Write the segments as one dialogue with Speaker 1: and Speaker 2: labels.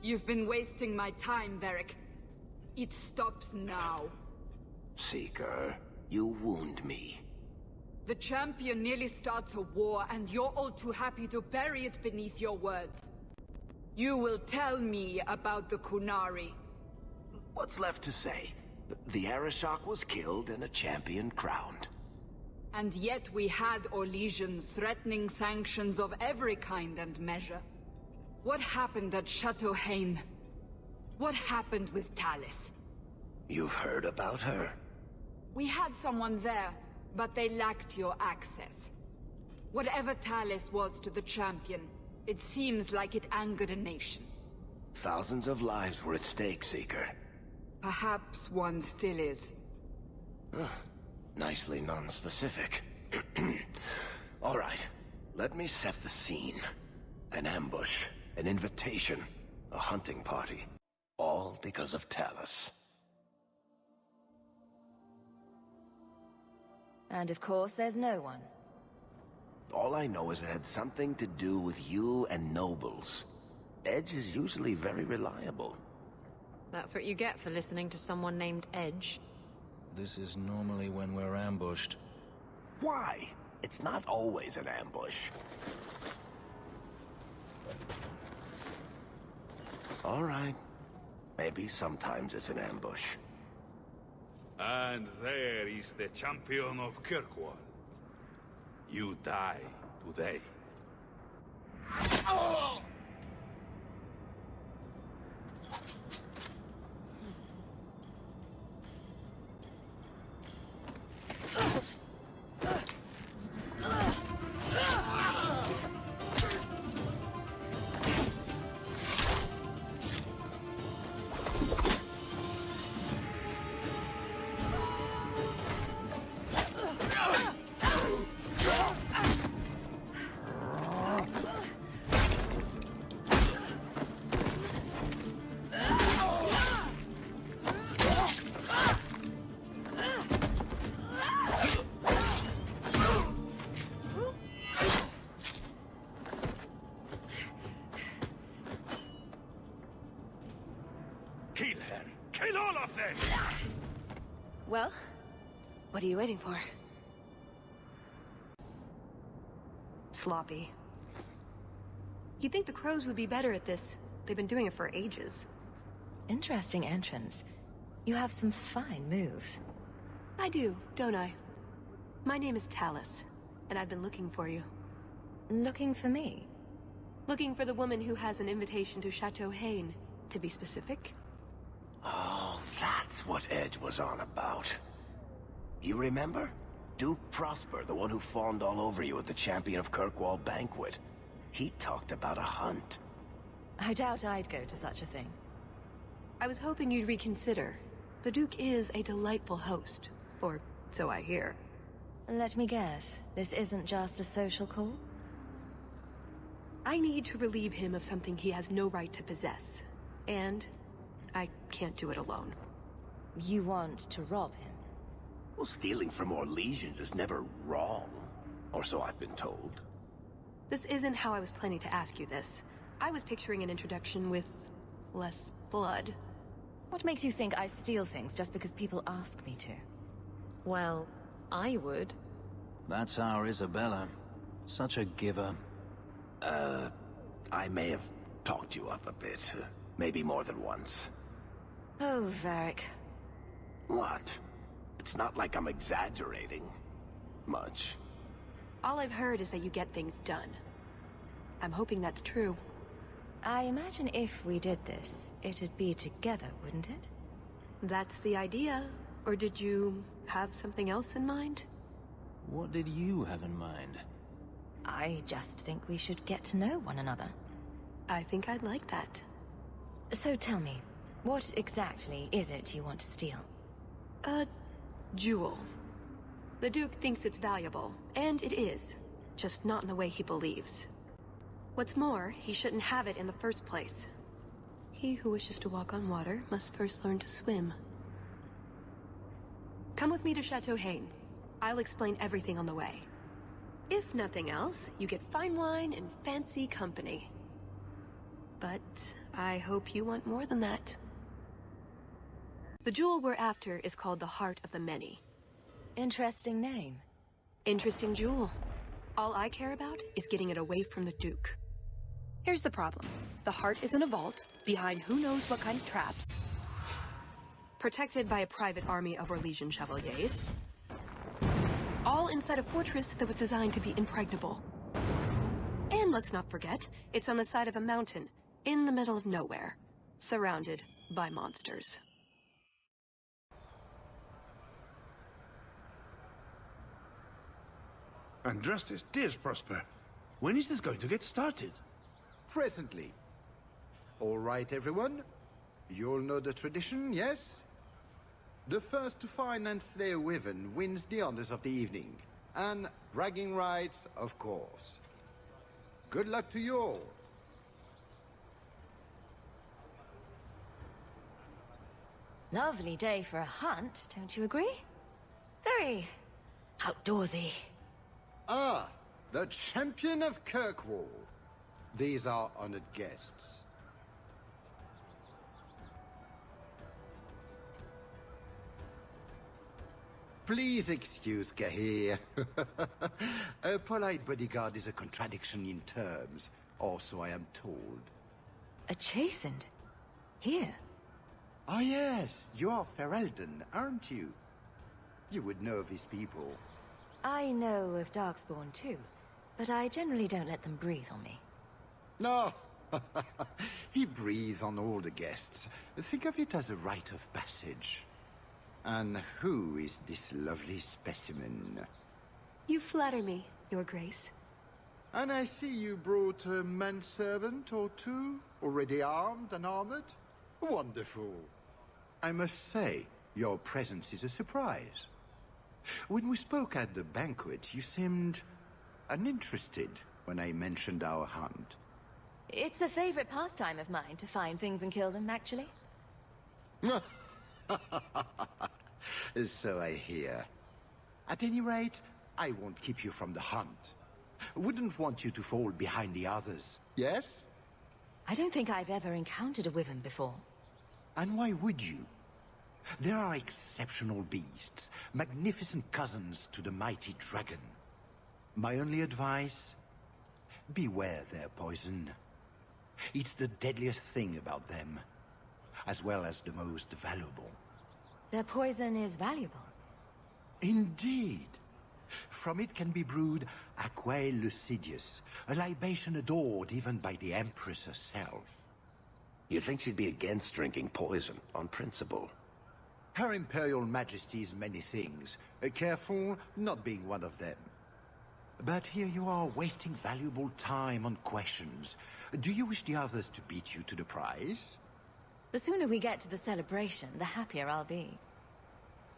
Speaker 1: You've been wasting my time, Varric. It stops now.
Speaker 2: Seeker, you wound me.
Speaker 1: The champion nearly starts a war, and you're all too happy to bury it beneath your words. You will tell me about the Qunari.
Speaker 2: What's left to say? The Arishok was killed and a champion crowned.
Speaker 1: And yet we had Orlesians threatening sanctions of every kind and measure. What happened at Chateau Hain? What happened with Talis?
Speaker 2: You've heard about her?
Speaker 1: We had someone there, but they lacked your access. Whatever Talis was to the champion, it seems like it angered a nation.
Speaker 2: Thousands of lives were at stake, Seeker.
Speaker 1: Perhaps one still is.
Speaker 2: Nicely non-specific. All right, let me set the scene. An ambush, an invitation, a hunting party. All because of Talis.
Speaker 3: And of course, there's no one.
Speaker 2: All I know is it had something to do with you and nobles. Edge is usually very reliable.
Speaker 4: That's what you get for listening to someone named Edge.
Speaker 5: This is normally when we're ambushed.
Speaker 2: Why? It's not always an ambush. All right. Maybe sometimes it's an ambush.
Speaker 6: And there is the champion of Kirkwall. You die today.
Speaker 2: Oh!
Speaker 6: Kill her! Kill all of them!
Speaker 7: Well, what are you waiting for? Sloppy. You'd think the crows would be better at this. They've been doing it for ages.
Speaker 3: Interesting entrance. You have some fine moves.
Speaker 7: I do, don't I? My name is Talis, and I've been looking for you.
Speaker 3: Looking for me?
Speaker 7: Looking for the woman who has an invitation to Chateau Hain, to be specific.
Speaker 2: Oh, that's what Edge was on about. You remember? Duke Prosper, the one who fawned all over you at the Champion of Kirkwall banquet. He talked about a hunt.
Speaker 3: I doubt I'd go to such a thing.
Speaker 7: I was hoping you'd reconsider. The Duke is a delightful host, or so I hear.
Speaker 3: Let me guess, this isn't just a social call?
Speaker 7: I need to relieve him of something he has no right to possess. And I can't do it alone.
Speaker 3: You want to rob him?
Speaker 2: Well, stealing from Orlesians is never wrong. Or so I've been told.
Speaker 7: This isn't how I was planning to ask you this. I was picturing an introduction with less blood.
Speaker 3: What makes you think I steal things just because people ask me to?
Speaker 4: Well, I would.
Speaker 5: That's our Isabella. Such a giver.
Speaker 2: I may have talked you up a bit. Maybe more than once.
Speaker 3: Oh, Varric.
Speaker 2: What? It's not like I'm exaggerating. Much.
Speaker 7: All I've heard is that you get things done. I'm hoping that's true.
Speaker 3: I imagine if we did this, it'd be together, wouldn't it?
Speaker 7: That's the idea. Or did you have something else in mind?
Speaker 5: What did you have in mind?
Speaker 3: I just think we should get to know one another.
Speaker 7: I think I'd like that.
Speaker 3: So tell me, what exactly is it you want to steal?
Speaker 7: A jewel. The Duke thinks it's valuable, and it is. Just not in the way he believes. What's more, he shouldn't have it in the first place. He who wishes to walk on water must first learn to swim. Come with me to Chateau Hain. I'll explain everything on the way. If nothing else, you get fine wine and fancy company. But I hope you want more than that. The jewel we're after is called the Heart of the Many.
Speaker 3: Interesting name.
Speaker 7: Interesting jewel. All I care about is getting it away from the Duke. Here's the problem. The heart is in a vault, behind who knows what kind of traps. Protected by a private army of Orlesian chevaliers. All inside a fortress that was designed to be impregnable. And let's not forget, it's on the side of a mountain, in the middle of nowhere, surrounded by monsters.
Speaker 6: Andrastes, dear Prosper, when is this going to get started?
Speaker 8: Presently. All right, everyone. You'll know the tradition, yes? The first to find and slay a wyvern wins the honors of the evening. And bragging rights, of course. Good luck to you all.
Speaker 3: Lovely day for a hunt, don't you agree? Very outdoorsy.
Speaker 8: Ah, the champion of Kirkwall. These are honored guests. Please excuse Gahir. A polite bodyguard is a contradiction in terms, or so I am told.
Speaker 3: A chastened? Here?
Speaker 8: Ah yes, you are Ferelden, aren't you? You would know these people.
Speaker 3: I know of Darkspawn too, but I generally don't let them breathe on me.
Speaker 8: No, he breathes on all the guests. Think of it as a rite of passage. And who is this lovely specimen?
Speaker 7: You flatter me, Your Grace.
Speaker 8: And I see you brought a manservant or two, already armed and armored. Wonderful. I must say, your presence is a surprise. When we spoke at the banquet, you seemed uninterested when I mentioned our hunt.
Speaker 3: It's a favorite pastime of mine to find things and kill them, actually.
Speaker 8: So I hear. At any rate, I won't keep you from the hunt. Wouldn't want you to fall behind the others, yes?
Speaker 3: I don't think I've ever encountered a wyvern before.
Speaker 8: And why would you? There are exceptional beasts, magnificent cousins to the mighty dragon. My only advice? Beware their poison. It's the deadliest thing about them, as well as the most valuable.
Speaker 3: Their poison is valuable.
Speaker 8: Indeed. From it can be brewed Aquae Lucidius, a libation adored even by the Empress herself.
Speaker 2: You'd think she'd be against drinking poison, on principle.
Speaker 8: Her Imperial Majesty's many things, careful not being one of them. But here you are wasting valuable time on questions. Do you wish the others to beat you to the prize?
Speaker 3: The sooner we get to the celebration, the happier I'll be.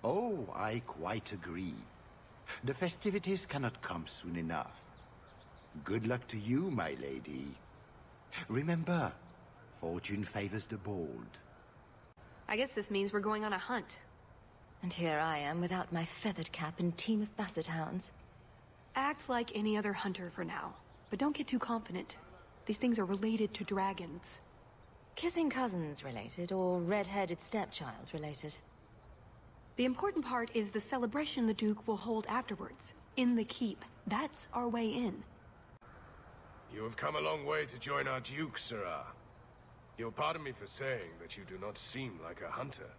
Speaker 8: Oh, I quite agree. The festivities cannot come soon enough. Good luck to you, my lady. Remember, fortune favors the bold.
Speaker 7: I guess this means we're going on a hunt.
Speaker 3: And here I am without my feathered cap and team of basset hounds.
Speaker 7: Act like any other hunter for now, but don't get too confident. These things are related to dragons.
Speaker 3: Kissing cousins related, or red-headed stepchild related?
Speaker 7: The important part is the celebration the Duke will hold afterwards, in the keep. That's our way in.
Speaker 6: You have come a long way to join our Duke, Sirrah. You'll pardon me for saying that you do not seem like a hunter.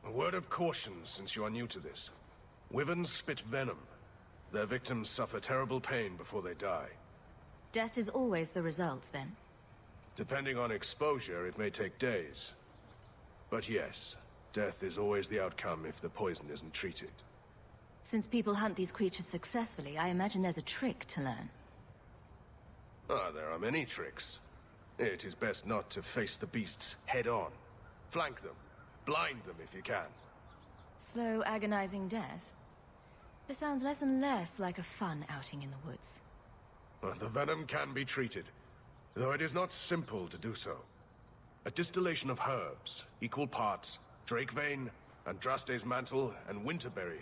Speaker 6: A word of caution since you are new to this. Wyverns spit venom. Their victims suffer terrible pain before they die.
Speaker 3: Death is always the result, then?
Speaker 6: Depending on exposure, it may take days. But yes, death is always the outcome if the poison isn't treated.
Speaker 3: Since people hunt these creatures successfully, I imagine there's a trick to learn.
Speaker 6: There are many tricks. It is best not to face the beasts head-on. Flank them. Blind them if you can.
Speaker 3: Slow, agonizing death? This sounds less and less like a fun outing in the woods.
Speaker 6: The venom can be treated, though it is not simple to do so. A distillation of herbs, equal parts, Drakevein, Andraste's mantle, and winterberry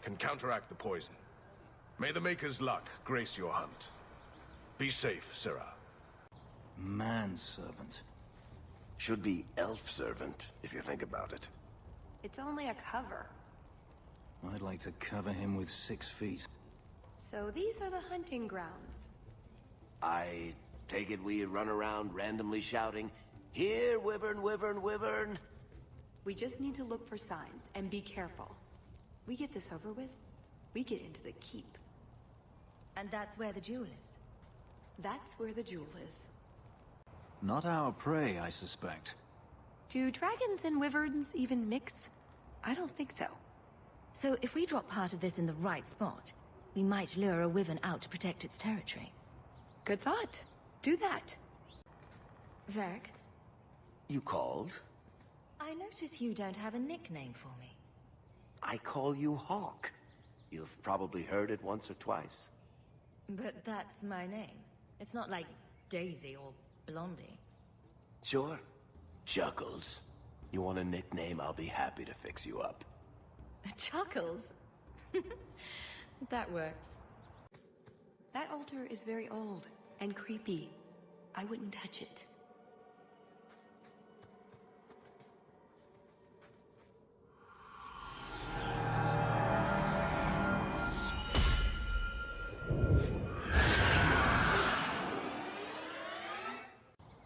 Speaker 6: can counteract the poison. May the Maker's luck grace your hunt. Be safe, Sirrah.
Speaker 5: Manservant.
Speaker 2: Should be elf servant, if you think about it.
Speaker 7: It's only a cover.
Speaker 5: I'd like to cover him with 6 feet.
Speaker 7: So these are the hunting grounds.
Speaker 2: I take it we run around randomly shouting, "Here, Wyvern, Wyvern, Wyvern!"
Speaker 7: We just need to look for signs, and be careful. We get this over with, we get into the keep.
Speaker 3: And that's where the jewel is.
Speaker 7: That's where the jewel is.
Speaker 5: Not our prey, I suspect.
Speaker 7: Do dragons and wyverns even mix? I don't think so.
Speaker 3: So if we drop part of this in the right spot, we might lure a wyvern out to protect its territory.
Speaker 7: Good thought. Do that.
Speaker 3: Varric,
Speaker 2: You called?
Speaker 3: I notice you don't have a nickname for me.
Speaker 2: I call you Hawke. You've probably heard it once or twice.
Speaker 3: But that's my name. It's not like Daisy or Blondie.
Speaker 2: Sure. Chuckles. You want a nickname, I'll be happy to fix you up.
Speaker 3: Chuckles? That works.
Speaker 7: That altar is very old and creepy. I wouldn't touch it.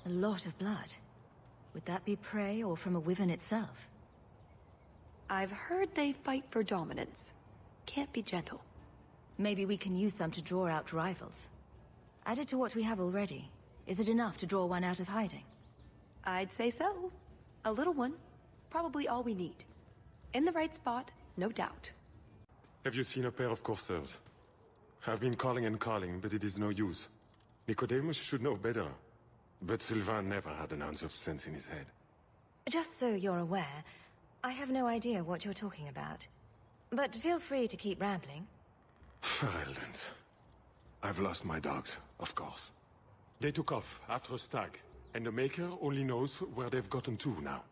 Speaker 3: A lot of blood. Would that be prey or from a wyvern itself?
Speaker 7: I've heard they fight for dominance. Can't be gentle.
Speaker 3: Maybe we can use some to draw out rivals. Added to what we have already, is it enough to draw one out of hiding?
Speaker 7: I'd say so. A little one. Probably all we need. In the right spot, no doubt.
Speaker 9: Have you seen a pair of coursers? I've been calling and calling, but it is no use. Nicodemus should know better. But Sylvain never had an ounce of sense in his head.
Speaker 3: Just so you're aware, I have no idea what you're talking about. But feel free to keep rambling.
Speaker 9: Ferelden's. I've lost my dogs, of course. They took off after a stag, and the Maker only knows where they've gotten to now.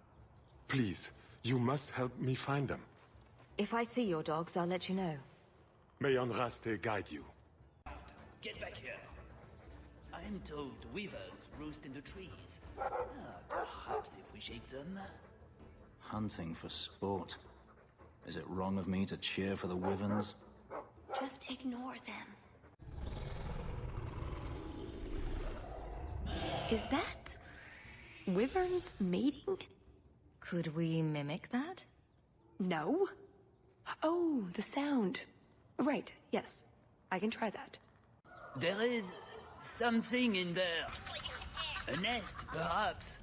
Speaker 9: Please, you must help me find them.
Speaker 3: If I see your dogs, I'll let you know.
Speaker 9: May Andraste guide you.
Speaker 10: Get back here. I'm told wyverns roost in the trees. Perhaps if we shake them.
Speaker 5: Hunting for sport. Is it wrong of me to cheer for the wyverns?
Speaker 7: Just ignore them. Is that... wyverns mating?
Speaker 3: Could we mimic that?
Speaker 7: No. Oh, the sound. Right, yes. I can try that.
Speaker 10: There is something in there. A nest, perhaps.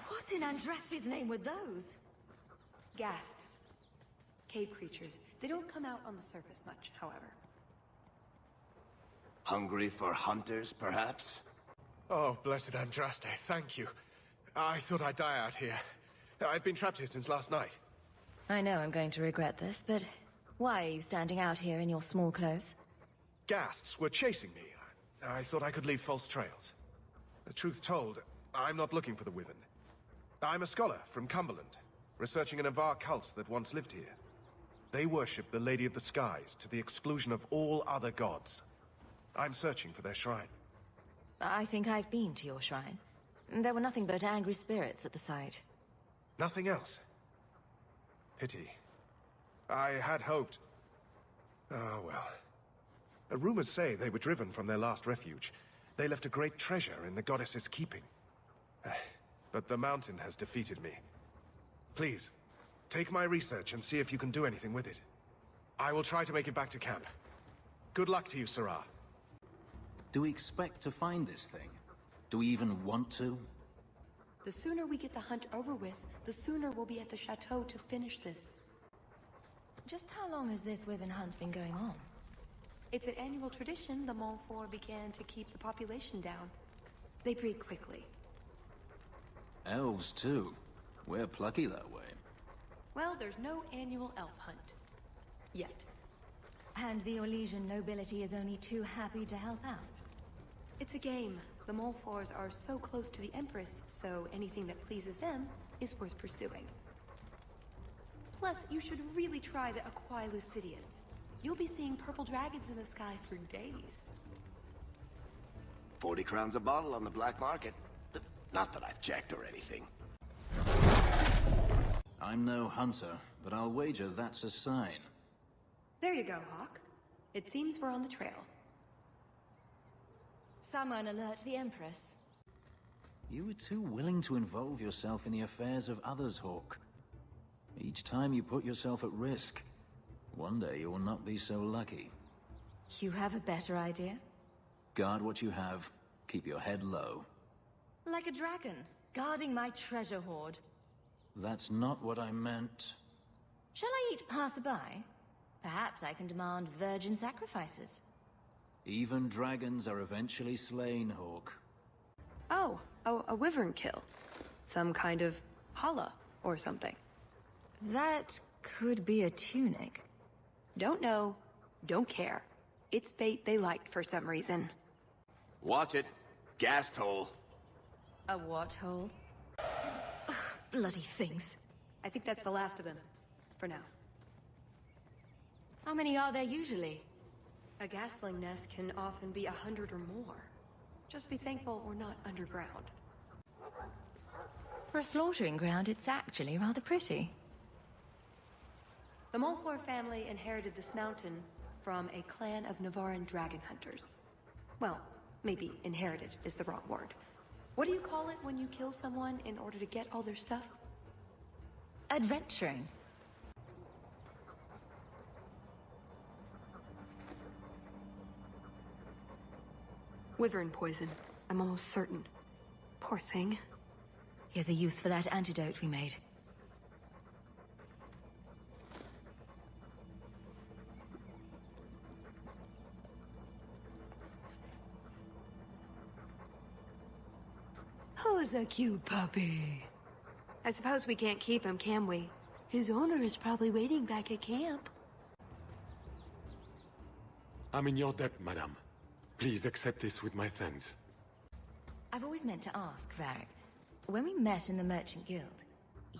Speaker 3: What in Andraste's name were those?
Speaker 7: Ghasts. Cave creatures. They don't come out on the surface much, however.
Speaker 2: Hungry for hunters, perhaps?
Speaker 6: Oh, blessed Andraste, thank you. I thought I'd die out here. I've been trapped here since last night.
Speaker 3: I know I'm going to regret this, but why are you standing out here in your small clothes?
Speaker 6: Ghasts were chasing me. I thought I could leave false trails. The truth told, I'm not looking for the Wyvern. I'm a scholar from Cumberland, researching an Avar cult that once lived here. They worship the Lady of the Skies to the exclusion of all other gods. I'm searching for their shrine.
Speaker 3: I think I've been to your shrine. There were nothing but angry spirits at the site.
Speaker 6: Nothing else. Pity. I had hoped... Oh, well. Rumors say they were driven from their last refuge. They left a great treasure in the goddess's keeping. But the mountain has defeated me. Please, take my research and see if you can do anything with it. I will try to make it back to camp. Good luck to you, Sarah.
Speaker 5: Do we expect to find this thing? Do we even want to?
Speaker 7: The sooner we get the hunt over with, the sooner we'll be at the chateau to finish this.
Speaker 3: Just how long has this wyvern hunt been going on?
Speaker 7: It's an annual tradition the Montfort began to keep the population down. They breed quickly.
Speaker 5: Elves, too. We're plucky that way.
Speaker 7: Well, there's no annual elf hunt. Yet.
Speaker 3: And the Orlesian nobility is only too happy to help out.
Speaker 7: It's a game. The Montforts are so close to the Empress, so anything that pleases them is worth pursuing. Plus, you should really try the Aquae Lucidius. You'll be seeing purple dragons in the sky for days.
Speaker 2: 40 crowns a bottle on the black market. Not that I've checked or anything.
Speaker 5: I'm no hunter, but I'll wager that's a sign.
Speaker 7: There you go, Hawke. It seems we're on the trail.
Speaker 3: Someone alert the Empress.
Speaker 5: You were too willing to involve yourself in the affairs of others, Hawke. Each time you put yourself at risk. One day you will not be so lucky.
Speaker 3: You have a better idea?
Speaker 5: Guard what you have. Keep your head low.
Speaker 3: Like a dragon, guarding my treasure hoard.
Speaker 5: That's not what I meant.
Speaker 3: Shall I eat passerby? Perhaps I can demand virgin sacrifices.
Speaker 5: Even dragons are eventually slain, Hawke.
Speaker 7: Oh, a wyvern kill. Some kind of holla or something.
Speaker 3: That could be a tunic.
Speaker 7: Don't know, don't care. It's fate they liked for some reason.
Speaker 2: Watch it. Gas hole.
Speaker 3: A what hole? Ugh, bloody things.
Speaker 7: I think that's the last of them. For now.
Speaker 3: How many are there usually?
Speaker 7: A gasling nest can often be 100 or more. Just be thankful we're not underground.
Speaker 3: For a slaughtering ground, it's actually rather pretty.
Speaker 7: The Montfort family inherited this mountain from a clan of Navarran dragon hunters. Well, maybe inherited is the wrong word. What do you call it when you kill someone in order to get all their stuff?
Speaker 3: Adventuring.
Speaker 7: Wyvern poison. I'm almost certain. Poor thing.
Speaker 3: Here's a use for that antidote we made.
Speaker 7: Who's a cute puppy? I suppose we can't keep him, can we? His owner is probably waiting back at camp.
Speaker 9: I'm in your debt, madame. Please accept this with my thanks.
Speaker 3: I've always meant to ask, Varric. When we met in the Merchant Guild,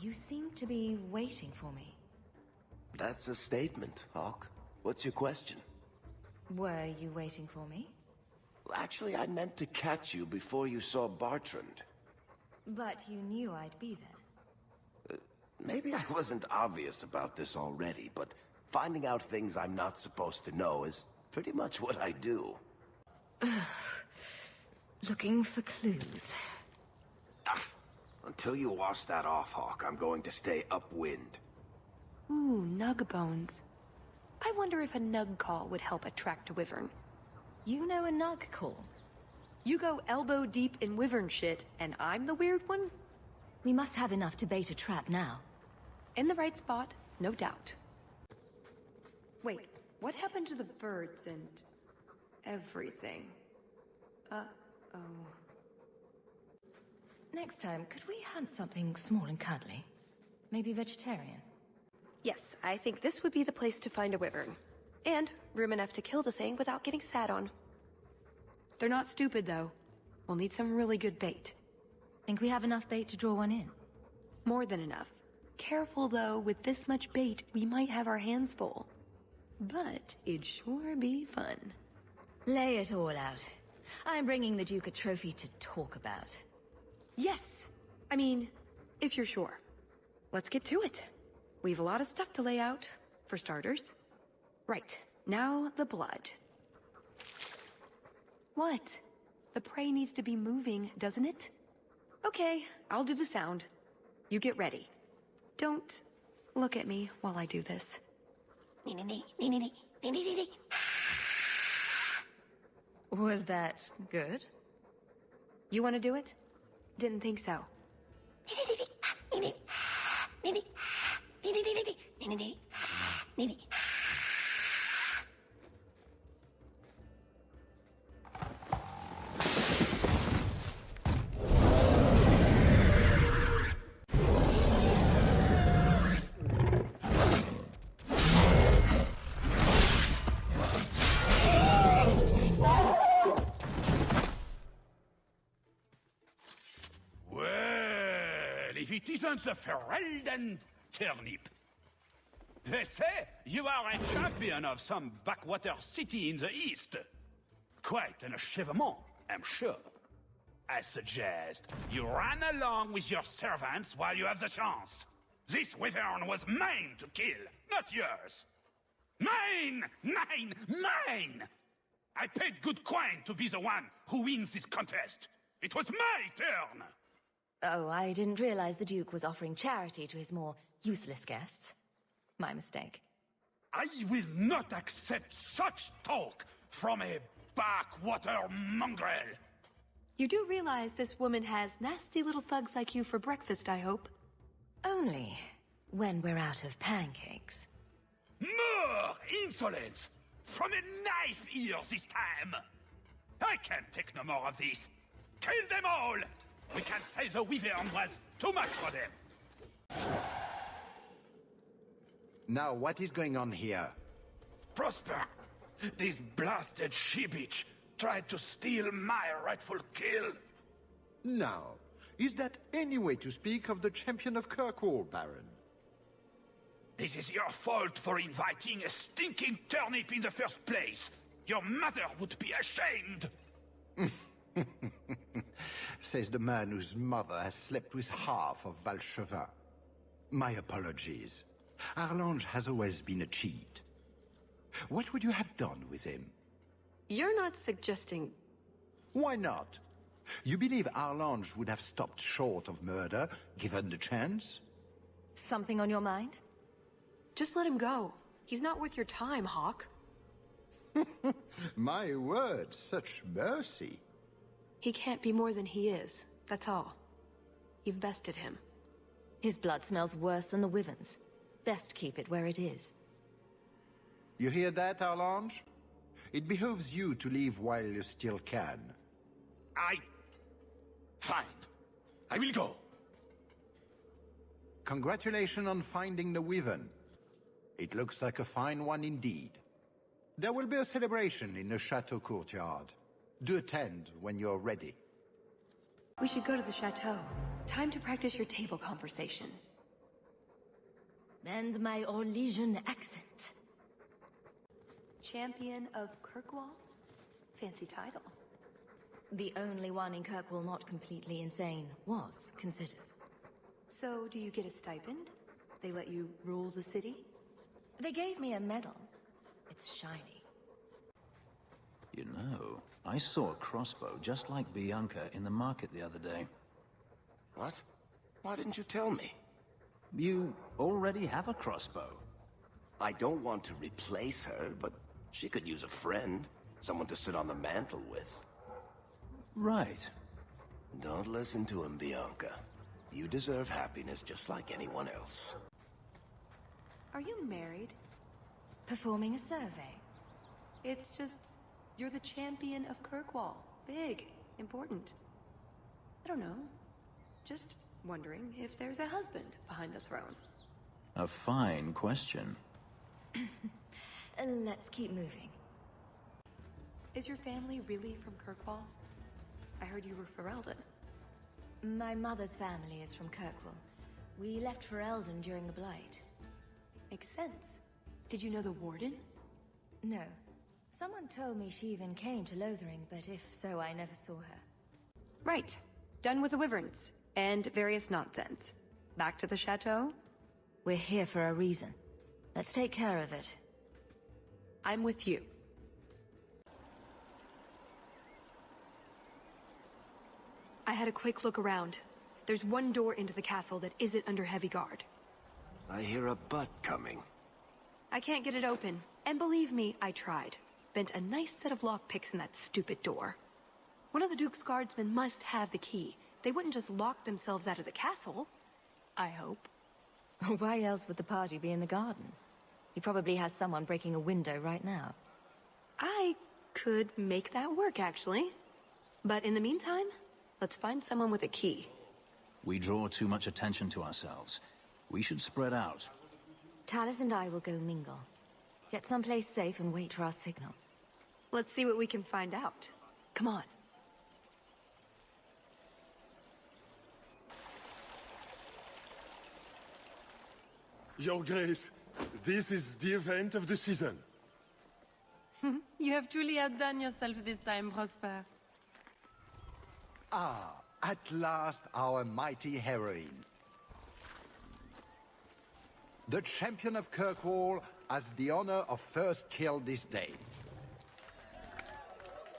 Speaker 3: you seemed to be waiting for me.
Speaker 2: That's a statement, Hawke. What's your question?
Speaker 3: Were you waiting for me?
Speaker 2: Actually, I meant to catch you before you saw Bartrand.
Speaker 3: But you knew I'd be there.
Speaker 2: Maybe I wasn't obvious about this already, but finding out things I'm not supposed to know is pretty much what I do.
Speaker 3: Looking for clues.
Speaker 2: Until you wash that off, Hawke, I'm going to stay upwind.
Speaker 7: Ooh, nug bones. I wonder if a nug call would help attract a wyvern.
Speaker 3: You know a nug call?
Speaker 7: You go elbow deep in wyvern shit, and I'm the weird one?
Speaker 3: We must have enough to bait a trap now.
Speaker 7: In the right spot, no doubt. Wait, what happened to the birds and everything? Uh-oh.
Speaker 3: Next time, could we hunt something small and cuddly? Maybe vegetarian?
Speaker 7: Yes, I think this would be the place to find a wyvern. And room enough to kill the thing without getting sat on. They're not stupid, though. We'll need some really good bait.
Speaker 3: Think we have enough bait to draw one in?
Speaker 7: More than enough. Careful, though, with this much bait, we might have our hands full. But it'd sure be fun.
Speaker 3: Lay it all out. I'm bringing the Duke a trophy to talk about.
Speaker 7: Yes! I mean, if you're sure. Let's get to it. We've a lot of stuff to lay out, for starters. Right, now the blood. What? The prey needs to be moving, doesn't it? Okay, I'll do the sound. You get ready. Don't look at me while I do this.
Speaker 3: Was that good?
Speaker 7: You want to do it? Didn't think so.
Speaker 10: Well, if it isn't the Ferelden turnip. They say you are a champion of some backwater city in the east. Quite an achievement, I'm sure. I suggest you run along with your servants while you have the chance. This wyvern was mine to kill, not yours. Mine! Mine! Mine! I paid good coin to be the one who wins this contest. It was my turn!
Speaker 3: Oh, I didn't realize the Duke was offering charity to his more useless guests. My mistake.
Speaker 10: I will not accept such talk from a backwater mongrel.
Speaker 7: You do realize this woman has nasty little thugs like you for breakfast, I hope?
Speaker 3: Only when we're out of pancakes.
Speaker 10: More insolence! From a knife ear this time! I can't take no more of this. Kill them all! We can't say the wyvern was too much for them.
Speaker 8: Now, what is going on here?
Speaker 10: Prosper, this blasted she-bitch tried to steal my rightful kill.
Speaker 8: Now, is that any way to speak of the champion of Kirkwall, Baron?
Speaker 10: This is your fault for inviting a stinking turnip in the first place. Your mother would be ashamed.
Speaker 8: Says the man whose mother has slept with half of Valchevin. My apologies. Arlange has always been a cheat. What would you have done with him?
Speaker 7: You're not suggesting...
Speaker 8: Why not? You believe Arlange would have stopped short of murder, given the chance?
Speaker 3: Something on your mind?
Speaker 7: Just let him go. He's not worth your time, Hawke.
Speaker 8: My word, such mercy.
Speaker 7: He can't be more than he is, that's all. You've bested him.
Speaker 3: His blood smells worse than the wyvern's. Best keep it where it is.
Speaker 8: You hear that, Arlange? It behooves you to leave while you still can.
Speaker 10: Fine. I will go.
Speaker 8: Congratulations on finding the wyvern. It looks like a fine one indeed. There will be a celebration in the chateau courtyard. Do attend when you're ready.
Speaker 7: We should go to the chateau. Time to practice your table conversation.
Speaker 3: And my Orlesian accent.
Speaker 7: Champion of Kirkwall? Fancy title.
Speaker 3: The only one in Kirkwall not completely insane was considered.
Speaker 7: So, do you get a stipend? They let you rule the city?
Speaker 3: They gave me a medal. It's shiny.
Speaker 5: You know, I saw a crossbow just like Bianca in the market the other day.
Speaker 2: What? Why didn't you tell me?
Speaker 5: You already have a crossbow.
Speaker 2: I don't want to replace her, but she could use a friend. Someone to sit on the mantle with.
Speaker 5: Right.
Speaker 2: Don't listen to him, Bianca. You deserve happiness just like anyone else.
Speaker 7: Are you married?
Speaker 3: Performing a survey.
Speaker 7: It's just... you're the champion of Kirkwall. Big. Important. I don't know. Just wondering if there's a husband behind the throne.
Speaker 5: A fine question.
Speaker 3: Let's keep moving.
Speaker 7: Is your family really from Kirkwall? I heard you were Ferelden.
Speaker 3: My mother's family is from Kirkwall. We left for Eldon during the Blight.
Speaker 7: Makes sense. Did you know the Warden?
Speaker 3: No. Someone told me she even came to Lothering, but if so, I never saw her.
Speaker 7: Right. Done with the wyverns. And various nonsense. Back to the chateau?
Speaker 3: We're here for a reason. Let's take care of it.
Speaker 7: I'm with you. I had a quick look around. There's one door into the castle that isn't under heavy guard.
Speaker 2: I hear a butt coming.
Speaker 7: I can't get it open. And believe me, I tried. Bent a nice set of lockpicks in that stupid door. One of the Duke's guardsmen must have the key. They wouldn't just lock themselves out of the castle. I hope.
Speaker 3: Why else would the party be in the garden? He probably has someone breaking a window right now.
Speaker 7: I could make that work, actually. But in the meantime, let's find someone with a key.
Speaker 5: We draw too much attention to ourselves. We should spread out.
Speaker 3: Talus and I will go mingle. Get someplace safe and wait for our signal.
Speaker 7: Let's see what we can find out. Come on.
Speaker 9: Your Grace, This is the event of the season.
Speaker 11: You have truly outdone yourself this time, Prosper.
Speaker 8: Ah, at last our mighty heroine. The champion of Kirkwall has the honor of first kill this day.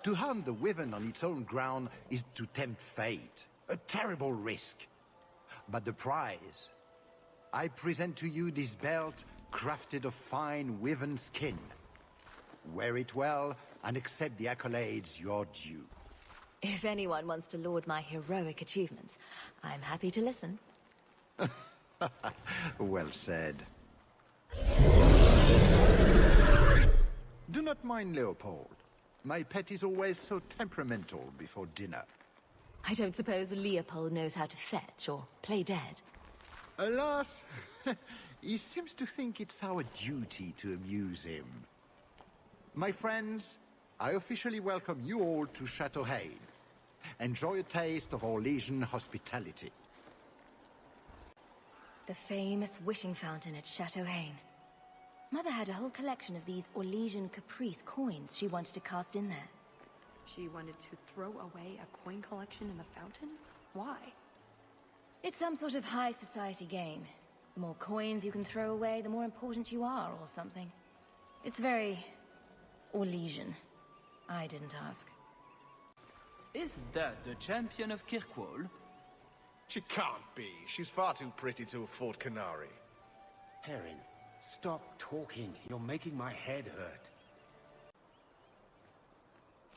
Speaker 8: To hunt the wyvern on its own ground is to tempt fate. A terrible risk. But the prize... I present to you this belt crafted of fine wyvern skin. Wear it well and accept the accolades you're due.
Speaker 3: If anyone wants to laud my heroic achievements, I'm happy to listen.
Speaker 8: Well said. Do not mind Leopold. My pet is always so temperamental before dinner.
Speaker 3: I don't suppose Leopold knows how to fetch or play dead.
Speaker 8: Alas, he seems to think it's our duty to amuse him. My friends, I officially welcome you all to Chateau Hain. Enjoy a taste of Orlesian hospitality.
Speaker 3: The famous wishing fountain at Chateau Hain. Mother had a whole collection of these Orlesian caprice coins she wanted to cast in there.
Speaker 7: She wanted to throw away a coin collection in the fountain? Why?
Speaker 3: It's some sort of high society game. The more coins you can throw away, the more important you are, or something. It's very... Orlesian. I didn't ask.
Speaker 10: Is that the champion of Kirkwall?
Speaker 6: She can't be. She's far too pretty to afford Canary.
Speaker 12: Perrin, stop talking. You're making my head hurt.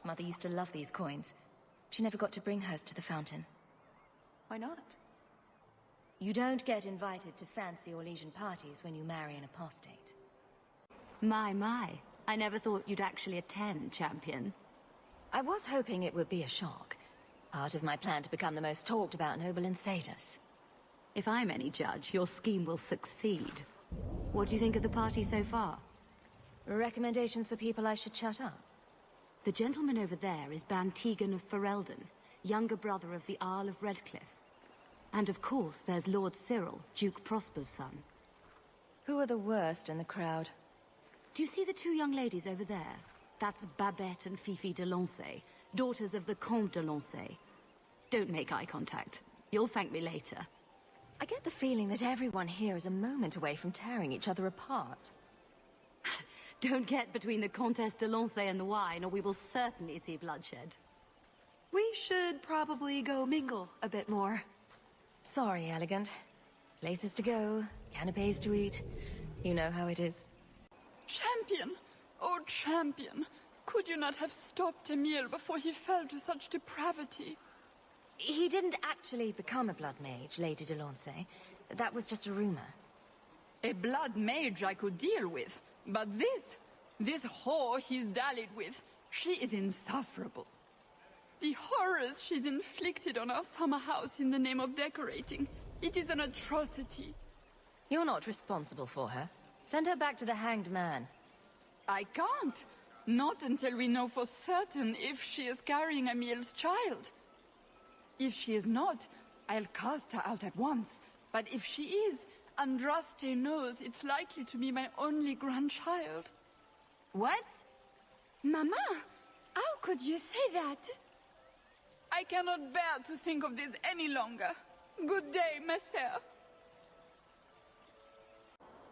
Speaker 3: Mother used to love these coins. She never got to bring hers to the fountain.
Speaker 7: Why not?
Speaker 3: You don't get invited to fancy Orlesian parties when you marry an apostate.
Speaker 13: My. I never thought you'd actually attend, champion.
Speaker 3: I was hoping it would be a shock. Part of my plan to become the most talked about noble in Thedas.
Speaker 13: If I'm any judge, your scheme will succeed. What do you think of the party so far?
Speaker 3: Recommendations for people I should shut up?
Speaker 13: The gentleman over there is Bantegan of Ferelden, younger brother of the Earl of Redcliffe. And of course, there's Lord Cyril, Duke Prosper's son.
Speaker 3: Who are the worst in the crowd?
Speaker 13: Do you see the two young ladies over there? That's Babette and Fifi de Lancey, daughters of the Comte de Lancey. Don't make eye contact. You'll thank me later.
Speaker 3: I get the feeling that everyone here is a moment away from tearing each other apart.
Speaker 13: Don't get between the Comtesse de Lancey and the wine, or we will certainly see bloodshed.
Speaker 7: We should probably go mingle a bit more.
Speaker 3: Sorry, Elegant. Places to go, canapes to eat. You know how it is.
Speaker 1: Champion! Oh, champion! Could you not have stopped Emile before he fell to such depravity?
Speaker 3: He didn't actually become a blood mage, Lady de Lancey. That was just a rumor.
Speaker 1: A blood mage I could deal with. But this whore he's dallied with, she is insufferable. The horrors she's inflicted on our summer house in the name of decorating, it is an atrocity.
Speaker 3: You're not responsible for her. Send her back to the Hanged Man.
Speaker 1: I can't. Not until we know for certain if she is carrying Emile's child. If she is not, I'll cast her out at once. But if she is, Andraste knows it's likely to be my only grandchild.
Speaker 13: What?
Speaker 1: Mama, how could you say that? I cannot bear to think of this any longer. Good day, Messer.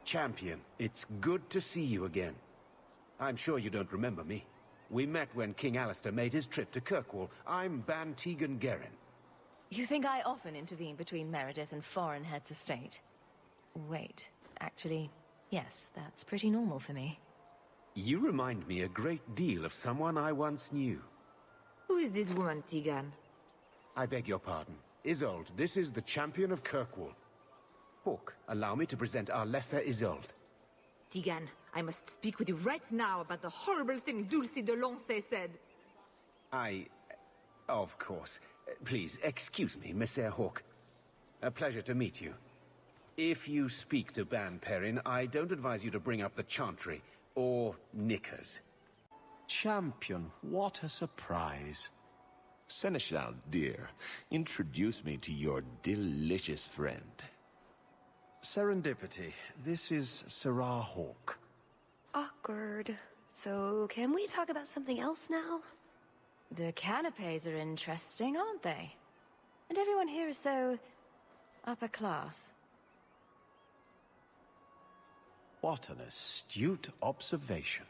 Speaker 12: Champion, it's good to see you again. I'm sure you don't remember me. We met when King Alistair made his trip to Kirkwall. I'm Bantegan Gerin.
Speaker 3: You think I often intervene between Meredith and foreign heads of state? Wait, actually, yes, that's pretty normal for me.
Speaker 12: You remind me a great deal of someone I once knew.
Speaker 13: Who is this woman, Tegan?
Speaker 12: I beg your pardon. Isolde, this is the champion of Kirkwall. Hawke, allow me to present our lesser Isolde.
Speaker 13: Tegan, I must speak with you right now about the horrible thing Dulcie de Lancey said.
Speaker 12: Of course. Please, excuse me, Messer Hawke. A pleasure to meet you. If you speak to Ban Perrin, I don't advise you to bring up the Chantry, or knickers.
Speaker 2: Champion, what a surprise. Seneschal, dear, introduce me to your delicious friend. Serendipity. This is Sarah Hawke.
Speaker 7: Awkward. So, can we talk about something else now?
Speaker 3: The canapes are interesting, aren't they? And everyone here is so... upper class.
Speaker 2: What an astute observation.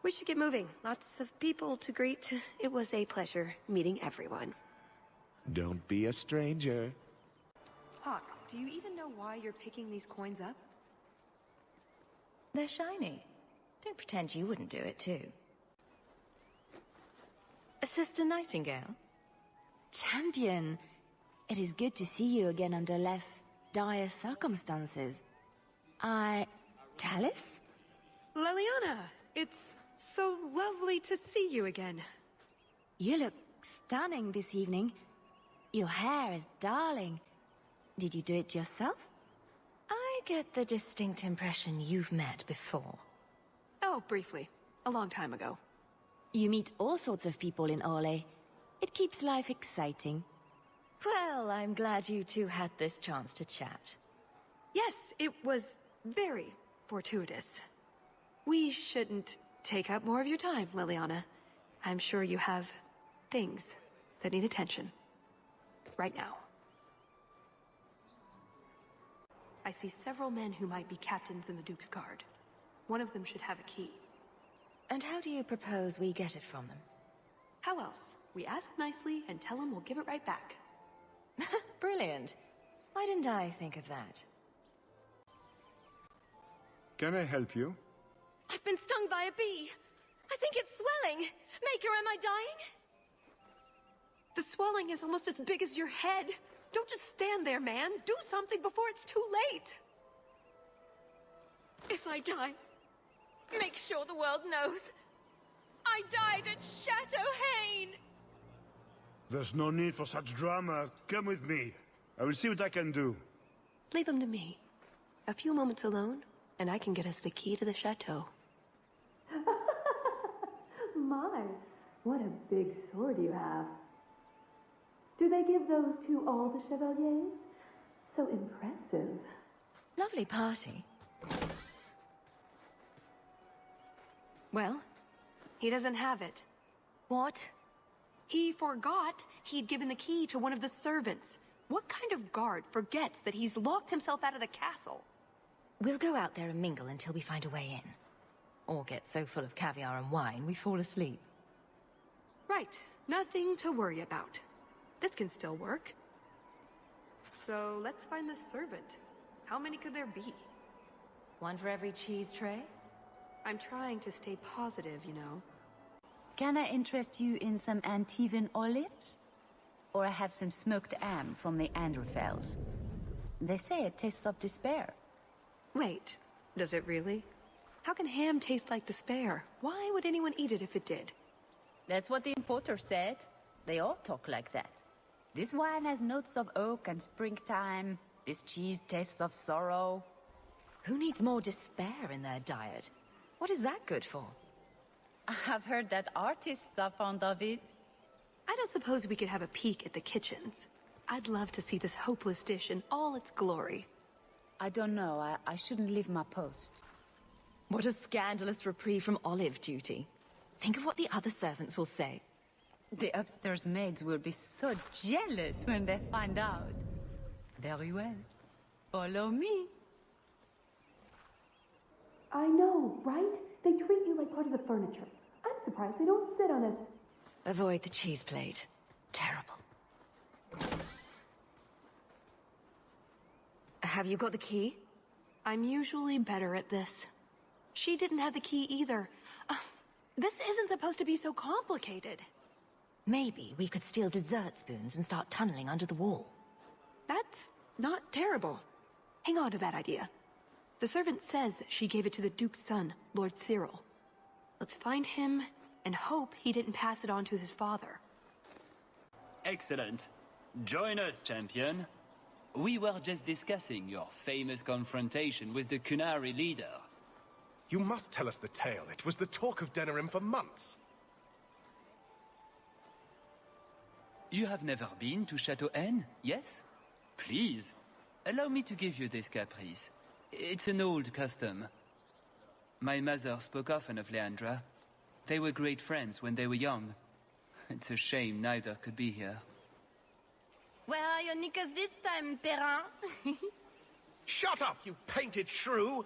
Speaker 7: We should get moving. Lots of people to greet. It was a pleasure meeting everyone.
Speaker 2: Don't be a stranger.
Speaker 7: Hawke, do you even know why you're picking these coins up?
Speaker 3: They're shiny. Don't pretend you wouldn't do it, too. Sister Nightingale? Champion! It is good to see you again under less dire circumstances. Talus?
Speaker 7: Leliana, it's so lovely to see you again.
Speaker 3: You look stunning this evening. Your hair is darling. Did you do it yourself? I get the distinct impression you've met before.
Speaker 7: Oh, briefly. A long time ago.
Speaker 3: You meet all sorts of people in Ole. It keeps life exciting. Well, I'm glad you two had this chance to chat.
Speaker 7: Yes, it was very fortuitous. We shouldn't take up more of your time, Leliana. I'm sure you have things that need attention. Right now. I see several men who might be captains in the Duke's Guard. One of them should have a key.
Speaker 3: And how do you propose we get it from them?
Speaker 7: How else? We ask nicely and tell them we'll give it right back.
Speaker 3: Brilliant. Why didn't I think of that?
Speaker 14: Can I help you?
Speaker 7: I've been stung by a bee. I think it's swelling. Maker, am I dying? The swelling is almost as big as your head. Don't just stand there, man. Do something before it's too late. If I die, make sure the world knows. I died at Chateau Hain.
Speaker 14: There's no need for such drama. Come with me. I will see what I can do.
Speaker 7: Leave him to me. A few moments alone, and I can get us the key to the chateau.
Speaker 15: My, what a big sword you have. Do they give those to all the chevaliers? So impressive.
Speaker 3: Lovely party. Well?
Speaker 7: He doesn't have it.
Speaker 3: What?
Speaker 7: He forgot he'd given the key to one of the servants. What kind of guard forgets that he's locked himself out of the castle?
Speaker 3: We'll go out there and mingle until we find a way in. Or get so full of caviar and wine we fall asleep.
Speaker 7: Right. Nothing to worry about. This can still work. So let's find the servant. How many could there be?
Speaker 3: One for every cheese tray?
Speaker 7: I'm trying to stay positive, you know.
Speaker 13: Can I interest you in some Antivan olives? Or I have some smoked ham from the Androfels. They say it tastes of despair.
Speaker 7: Wait, does it really? How can ham taste like despair? Why would anyone eat it if it did?
Speaker 13: That's what the importer said. They all talk like that. This wine has notes of oak and springtime. This cheese tastes of sorrow.
Speaker 3: Who needs more despair in their diet? What is that good for?
Speaker 13: I've heard that artists are fond of it.
Speaker 7: I don't suppose we could have a peek at the kitchens. I'd love to see this hopeless dish in all its glory.
Speaker 13: I don't know. I shouldn't leave my post.
Speaker 3: What a scandalous reprieve from olive duty. Think of what the other servants will say.
Speaker 13: The upstairs maids will be so jealous when they find out. Very well. Follow me.
Speaker 15: I know, right? They treat you like part of the furniture. I'm surprised they don't sit on it.
Speaker 3: Avoid the cheese plate. Terrible. Have you got the key?
Speaker 7: I'm usually better at this. She didn't have the key either. This isn't supposed to be so complicated.
Speaker 3: Maybe we could steal dessert spoons and start tunneling under the wall.
Speaker 7: That's not terrible. Hang on to that idea. The servant says she gave it to the Duke's son, Lord Cyril. Let's find him and hope he didn't pass it on to his father.
Speaker 16: Excellent. Join us, champion. We were just discussing your famous confrontation with the Kunari leader.
Speaker 6: You must tell us the tale. It was the talk of Denerim for months.
Speaker 16: You have never been to Chateau N, yes? Please. Allow me to give you this caprice. It's an old custom. My mother spoke often of Leandra. They were great friends when they were young. It's a shame neither could be here.
Speaker 11: Where are your knickers this time, Perrin?
Speaker 2: Shut up, you painted shrew!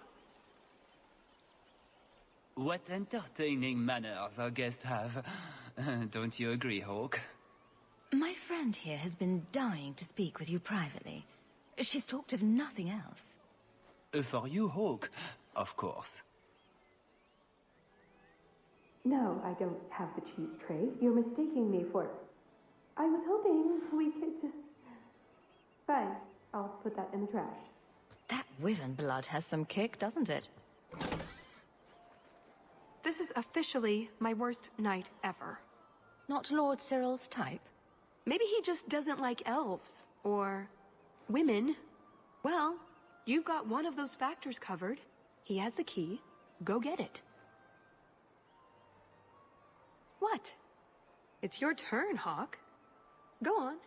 Speaker 16: What entertaining manners our guests have. Don't you agree, Hawke?
Speaker 3: My friend here has been dying to speak with you privately. She's talked of nothing else.
Speaker 16: For you, Hawke, of course.
Speaker 15: No, I don't have the cheese tray. You're mistaking me for... I was hoping we could just... Fine, I'll put that in the trash.
Speaker 3: That Wyvern blood has some kick, doesn't it?
Speaker 7: This is officially my worst night ever.
Speaker 3: Not Lord Cyril's type?
Speaker 7: Maybe he just doesn't like elves. Or... women. Well, you've got one of those factors covered. He has the key. Go get it. What? It's your turn, Hawke. Go on.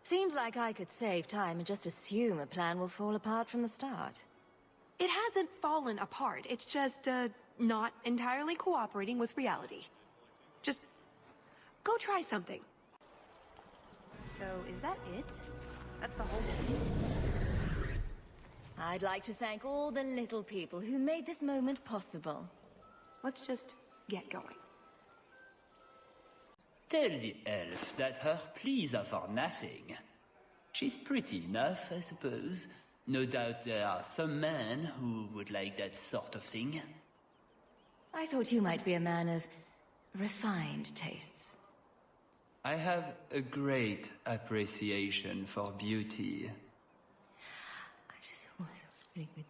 Speaker 3: Seems like I could save time and just assume a plan will fall apart from the start.
Speaker 7: It hasn't fallen apart. It's just, not entirely cooperating with reality. Just... go try something. So, is that it? That's the whole thing?
Speaker 3: I'd like to thank all the little people who made this moment possible.
Speaker 7: Let's just get going.
Speaker 16: Tell the elf that her pleas are for nothing. She's pretty enough, I suppose. No doubt there are some men who would like that sort of thing.
Speaker 3: I thought you might be a man of refined tastes.
Speaker 16: I have a great appreciation for beauty.
Speaker 3: I just was really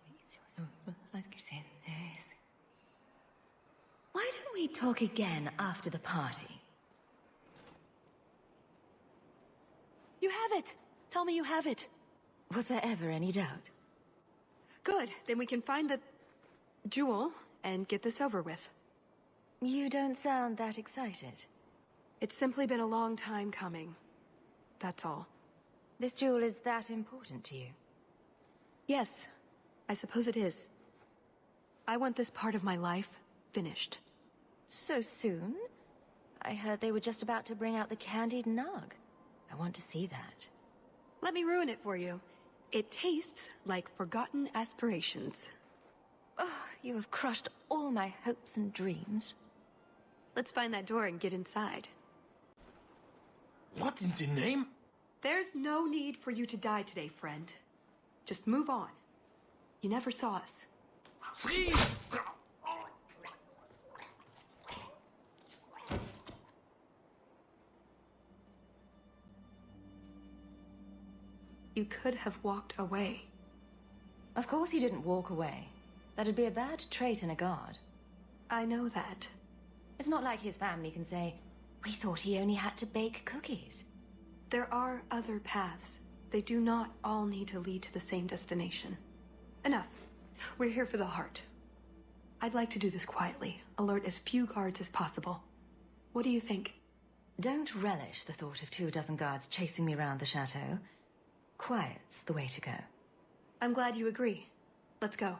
Speaker 3: with this. Why don't we talk again after the party?
Speaker 7: You have it! Tell me you have it!
Speaker 3: Was there ever any doubt?
Speaker 7: Good, then we can find the... jewel and get this over with.
Speaker 3: You don't sound that excited.
Speaker 7: It's simply been a long time coming. That's all.
Speaker 3: This jewel is that important to you?
Speaker 7: Yes, I suppose it is. I want this part of my life finished.
Speaker 3: So soon? I heard they were just about to bring out the candied nug. I want to see that.
Speaker 7: Let me ruin it for you. It tastes like forgotten aspirations.
Speaker 3: Oh, you have crushed all my hopes and dreams.
Speaker 7: Let's find that door and get inside.
Speaker 2: What in the name?
Speaker 7: There's no need for you to die today, friend. Just move on. You never saw us. You could have walked away.
Speaker 3: Of course he didn't walk away. That'd be a bad trait in a guard.
Speaker 7: I know that.
Speaker 3: It's not like his family can say, we thought he only had to bake cookies.
Speaker 7: There are other paths. They do not all need to lead to the same destination. Enough. We're here for the heart. I'd like to do this quietly, alert as few guards as possible. What do you think?
Speaker 3: Don't relish the thought of 24 guards chasing me around the chateau. Quiet's the way to go.
Speaker 7: I'm glad you agree. Let's go.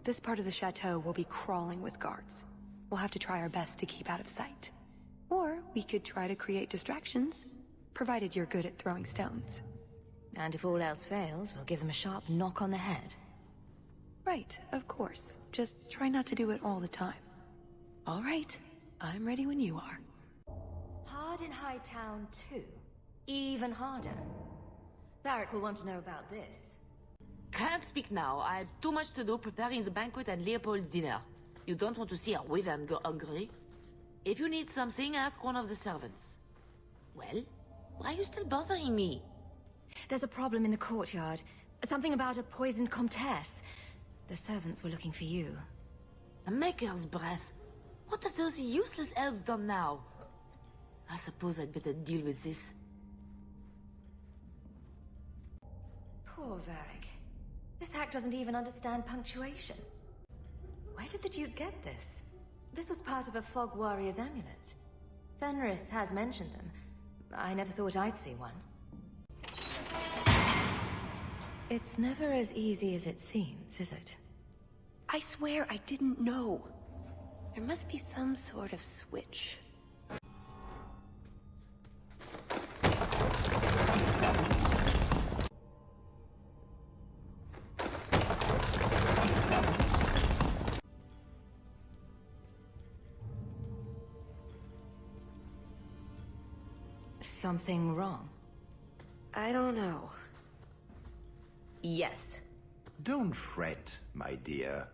Speaker 7: This part of the chateau will be crawling with guards. We'll have to try our best to keep out of sight. Or we could try to create distractions, provided you're good at throwing stones.
Speaker 3: And if all else fails, we'll give them a sharp knock on the head.
Speaker 7: Right, of course. Just try not to do it all the time. All right, I'm ready when you are.
Speaker 3: Hard in Hightown too. Even harder. Varric will want to know about this.
Speaker 17: Can't speak now. I have too much to do preparing the banquet and Leopold's dinner. You don't want to see a wyvern go hungry. If you need something, ask one of the servants. Well, why are you still bothering me?
Speaker 3: There's a problem in the courtyard. Something about a poisoned comtesse. The servants were looking for you.
Speaker 17: A maker's breath. What have those useless elves done now? I suppose I'd better deal with this.
Speaker 3: Poor Varric. This hack doesn't even understand punctuation. Where did the Duke get this? This was part of a Fog Warrior's amulet. Fenris has mentioned them. I never thought I'd see one. It's never as easy as it seems, is it?
Speaker 7: I swear I didn't know. There must be some sort of switch.
Speaker 3: Something wrong?
Speaker 7: I don't know. Yes.
Speaker 8: Don't fret, my dear.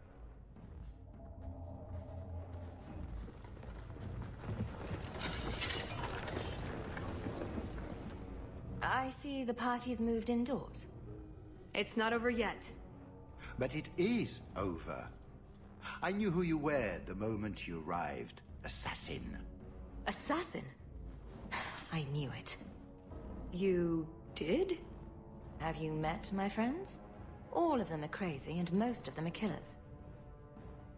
Speaker 3: I see the party's moved indoors.
Speaker 7: It's not over yet.
Speaker 8: But it is over. I knew who you were the moment you arrived. Assassin.
Speaker 3: Assassin? I knew it.
Speaker 7: You did?
Speaker 3: Have you met my friends? All of them are crazy, and most of them are killers.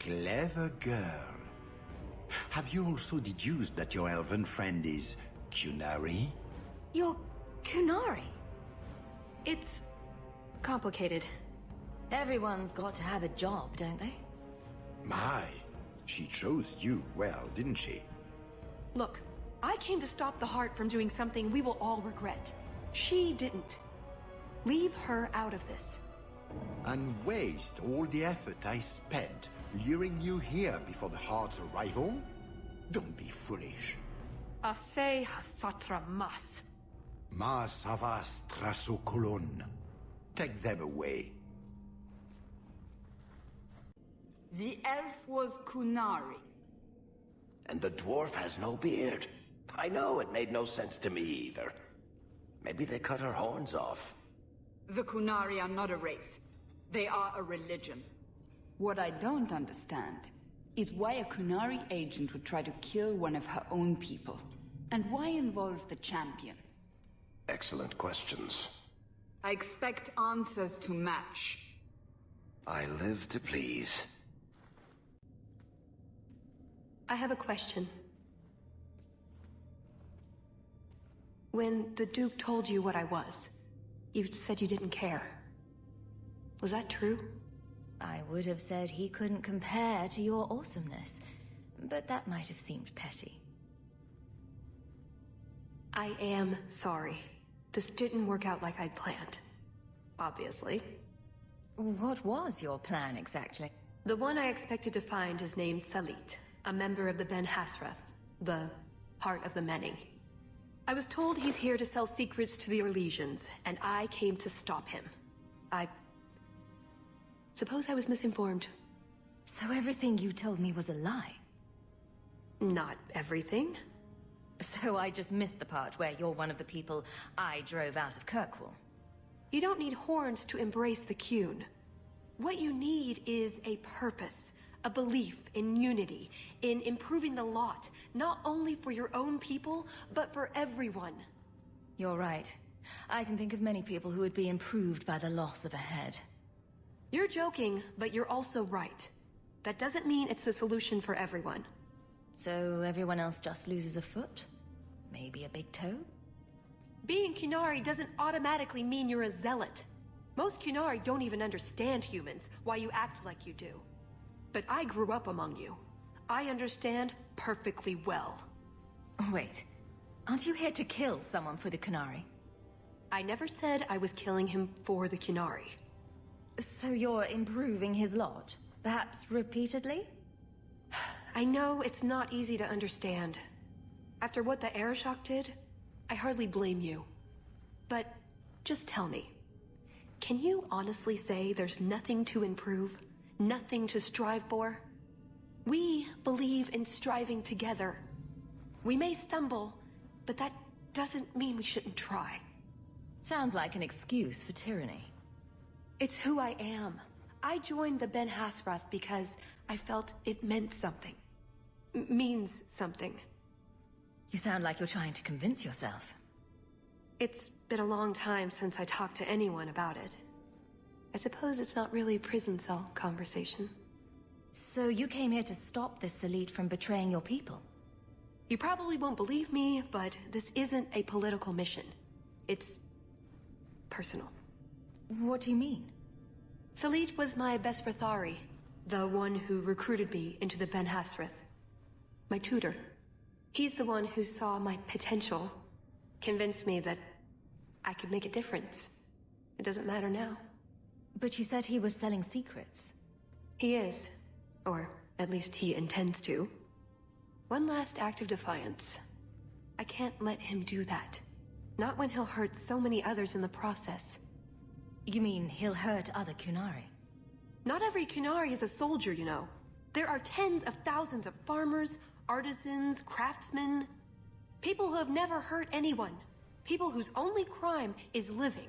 Speaker 8: Clever girl. Have you also deduced that your elven friend is Kunari?
Speaker 3: You're Kunari?
Speaker 7: It's complicated.
Speaker 3: Everyone's got to have a job, don't they?
Speaker 8: My, she chose you well, didn't she?
Speaker 7: Look, I came to stop the Heart from doing something we will all regret. She didn't. Leave her out of this.
Speaker 8: And waste all the effort I spent luring you here before the Heart's arrival? Don't be foolish.
Speaker 7: Ase hasatra mas.
Speaker 8: Mas havas trasokolon. Take them away.
Speaker 1: The elf was Kunari.
Speaker 2: And the dwarf has no beard. I know, it made no sense to me either. Maybe they cut her horns off.
Speaker 1: The Kunari are not a race. They are a religion. What I don't understand is why a Kunari agent would try to kill one of her own people. And why involve the champion?
Speaker 2: Excellent questions.
Speaker 1: I expect answers to match.
Speaker 2: I live to please.
Speaker 7: I have a question. When the Duke told you what I was, you said you didn't care. Was that true?
Speaker 3: I would have said he couldn't compare to your awesomeness, but that might have seemed petty.
Speaker 7: I am sorry. This didn't work out like I'd planned. Obviously.
Speaker 3: What was your plan exactly?
Speaker 7: The one I expected to find is named Salit, a member of the Ben Hasrath, the Heart of the Many. I was told he's here to sell secrets to the Orlesians, and I came to stop him. I suppose I was misinformed.
Speaker 3: So everything you told me was a lie?
Speaker 7: Not everything.
Speaker 3: So I just missed the part where you're one of the people I drove out of Kirkwall.
Speaker 7: You don't need horns to embrace the Qun. What you need is a purpose, a belief in unity, in improving the lot, not only for your own people, but for everyone.
Speaker 3: You're right. I can think of many people who would be improved by the loss of a head.
Speaker 7: You're joking, but you're also right. That doesn't mean it's the solution for everyone.
Speaker 3: So everyone else just loses a foot? Maybe a big toe?
Speaker 7: Being Kunari doesn't automatically mean you're a zealot. Most Kunari don't even understand humans, why you act like you do. But I grew up among you. I understand perfectly well.
Speaker 3: Wait, aren't you here to kill someone for the Kunari?
Speaker 7: I never said I was killing him for the Kunari.
Speaker 3: So you're improving his lot? Perhaps repeatedly?
Speaker 7: I know it's not easy to understand. After what the Arishok did, I hardly blame you. But just tell me, can you honestly say there's nothing to improve? Nothing to strive for? We believe in striving together. We may stumble, but that doesn't mean we shouldn't try.
Speaker 3: Sounds like an excuse for tyranny.
Speaker 7: It's who I am. I joined the Ben Hasrath because I felt it meant something. Means something.
Speaker 3: You sound like you're trying to convince yourself.
Speaker 7: It's been a long time since I talked to anyone about it. I suppose it's not really a prison cell conversation.
Speaker 3: So you came here to stop this elite from betraying your people?
Speaker 7: You probably won't believe me, but this isn't a political mission. It's personal.
Speaker 3: What do you mean?
Speaker 7: Salit was my best Rathari, the one who recruited me into the Ben Hasrith. My tutor. He's the one who saw my potential, convinced me that I could make a difference. It doesn't matter now.
Speaker 3: But you said he was selling secrets.
Speaker 7: He is. Or at least he intends to. One last act of defiance. I can't let him do that. Not when he'll hurt so many others in the process.
Speaker 3: You mean he'll hurt other Kunari?
Speaker 7: Not every Kunari is a soldier, you know. There are tens of thousands of farmers, artisans, craftsmen. People who have never hurt anyone. People whose only crime is living.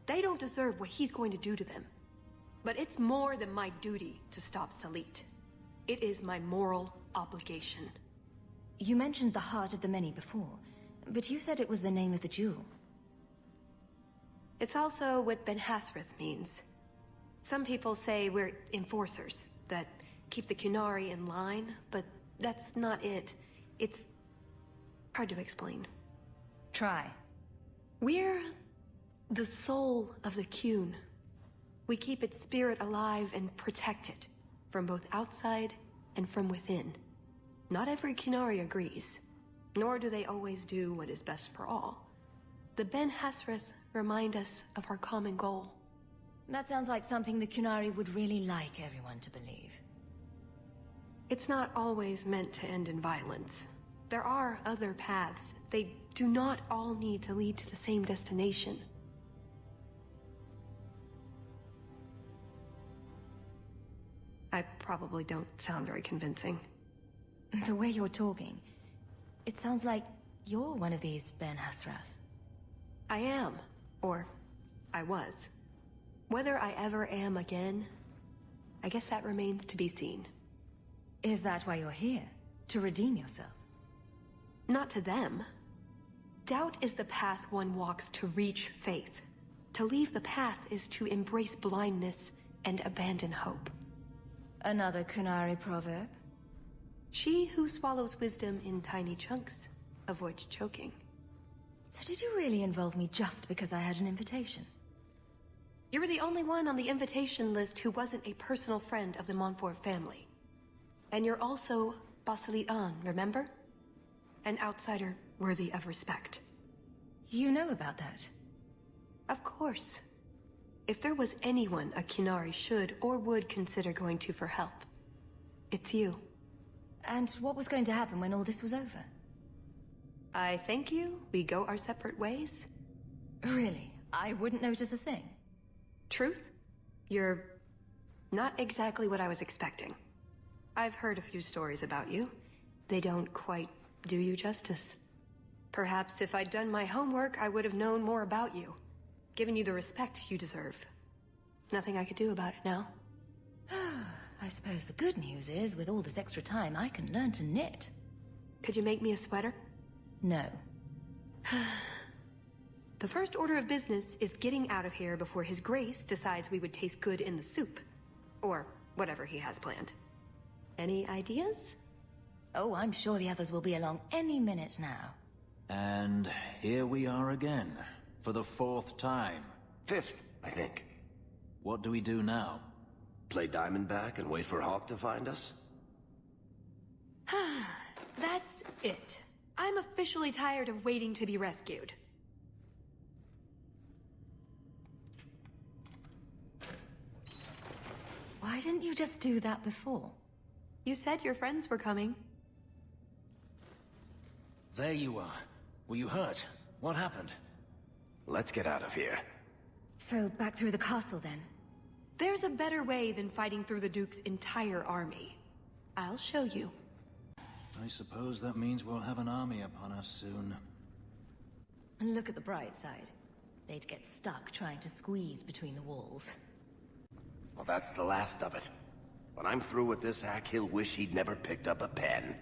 Speaker 7: They don't deserve what he's going to do to them. But it's more than my duty to stop Salit. It is my moral obligation.
Speaker 3: You mentioned the Heart of the Many before, but you said it was the name of the jewel.
Speaker 7: It's also what Ben Hasrith means. Some people say we're enforcers, that keep the Kunari in line, but that's not it. It's hard to explain.
Speaker 3: Try.
Speaker 7: We're the soul of the Kun. We keep its spirit alive and protect it, from both outside and from within. Not every Kunari agrees, nor do they always do what is best for all. The Ben Hasrith remind us of our common goal.
Speaker 3: That sounds like something the Kunari would really like everyone to believe.
Speaker 7: It's not always meant to end in violence. There are other paths. They do not all need to lead to the same destination. I probably don't sound very convincing.
Speaker 3: The way you're talking, it sounds like you're one of these Ben Hasrath.
Speaker 7: I am. Or, I was. Whether I ever am again, I guess that remains to be seen.
Speaker 3: Is that why you're here? To redeem yourself?
Speaker 7: Not to them. Doubt is the path one walks to reach faith. To leave the path is to embrace blindness and abandon hope.
Speaker 3: Another Kunari proverb?
Speaker 7: She who swallows wisdom in tiny chunks avoids choking.
Speaker 3: So did you really involve me just because I had an invitation?
Speaker 7: You were the only one on the invitation list who wasn't a personal friend of the Montfort family. And you're also Basilit An, remember? An outsider worthy of respect.
Speaker 3: You know about that?
Speaker 7: Of course. If there was anyone a Kunari should or would consider going to for help, it's you.
Speaker 3: And what was going to happen when all this was over?
Speaker 7: I thank you, we go our separate ways.
Speaker 3: Really? I wouldn't notice a thing.
Speaker 7: Truth? You're not exactly what I was expecting. I've heard a few stories about you. They don't quite do you justice. Perhaps if I'd done my homework, I would have known more about you. Given you the respect you deserve. Nothing I could do about it now.
Speaker 3: I suppose the good news is, with all this extra time, I can learn to knit.
Speaker 7: Could you make me a sweater?
Speaker 3: No.
Speaker 7: The first order of business is getting out of here before His Grace decides we would taste good in the soup. Or whatever he has planned. Any ideas?
Speaker 3: Oh, I'm sure the others will be along any minute now.
Speaker 5: And here we are again, for the 4th time.
Speaker 2: 5th, I think.
Speaker 5: What do we do now?
Speaker 2: Play Diamondback and wait for Hawke to find us?
Speaker 7: That's it. I'm officially tired of waiting to be rescued.
Speaker 3: Why didn't you just do that before?
Speaker 7: You said your friends were coming.
Speaker 5: There you are. Were you hurt? What happened?
Speaker 2: Let's get out of here.
Speaker 3: So, back through the castle then?
Speaker 7: There's a better way than fighting through the Duke's entire army. I'll show you.
Speaker 5: I suppose that means we'll have an army upon us soon.
Speaker 3: And look at the bright side. They'd get stuck trying to squeeze between the walls.
Speaker 2: Well, that's the last of it. When I'm through with this hack, he'll wish he'd never picked up a pen.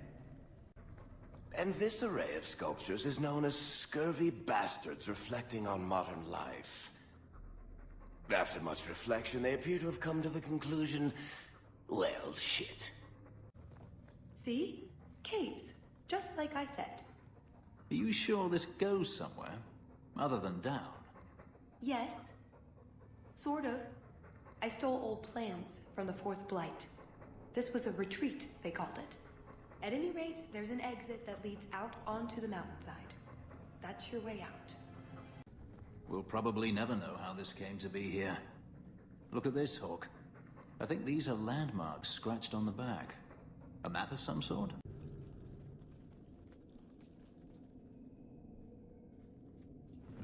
Speaker 2: And this array of sculptures is known as scurvy bastards reflecting on modern life. After much reflection, they appear to have come to the conclusion, well, shit.
Speaker 7: See? Caves. Just like I said.
Speaker 5: Are you sure this goes somewhere? Other than down?
Speaker 7: Yes. Sort of. I stole old plans from the Fourth Blight. This was a retreat, they called it. At any rate, there's an exit that leads out onto the mountainside. That's your way out.
Speaker 5: We'll probably never know how this came to be here. Look at this, Hawke. I think these are landmarks scratched on the back. A map of some sort?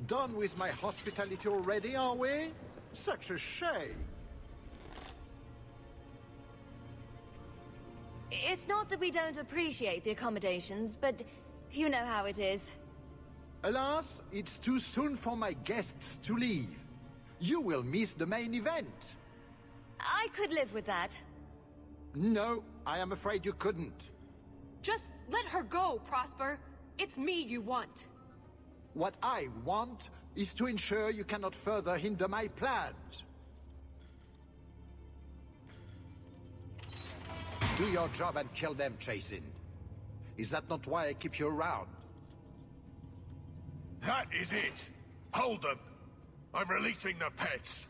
Speaker 8: Done with my hospitality already, are we? Such a shame.
Speaker 3: It's not that we don't appreciate the accommodations, but you know how it is.
Speaker 8: Alas, it's too soon for my guests to leave. You will miss the main event.
Speaker 3: I could live with that.
Speaker 8: No, I am afraid you couldn't.
Speaker 7: Just let her go, Prosper. It's me you want.
Speaker 8: What I want is to ensure you cannot further hinder my plans. Do your job and kill them, Chasin. Is that not why I keep you around?
Speaker 6: That is it! Hold them! I'm releasing the pets!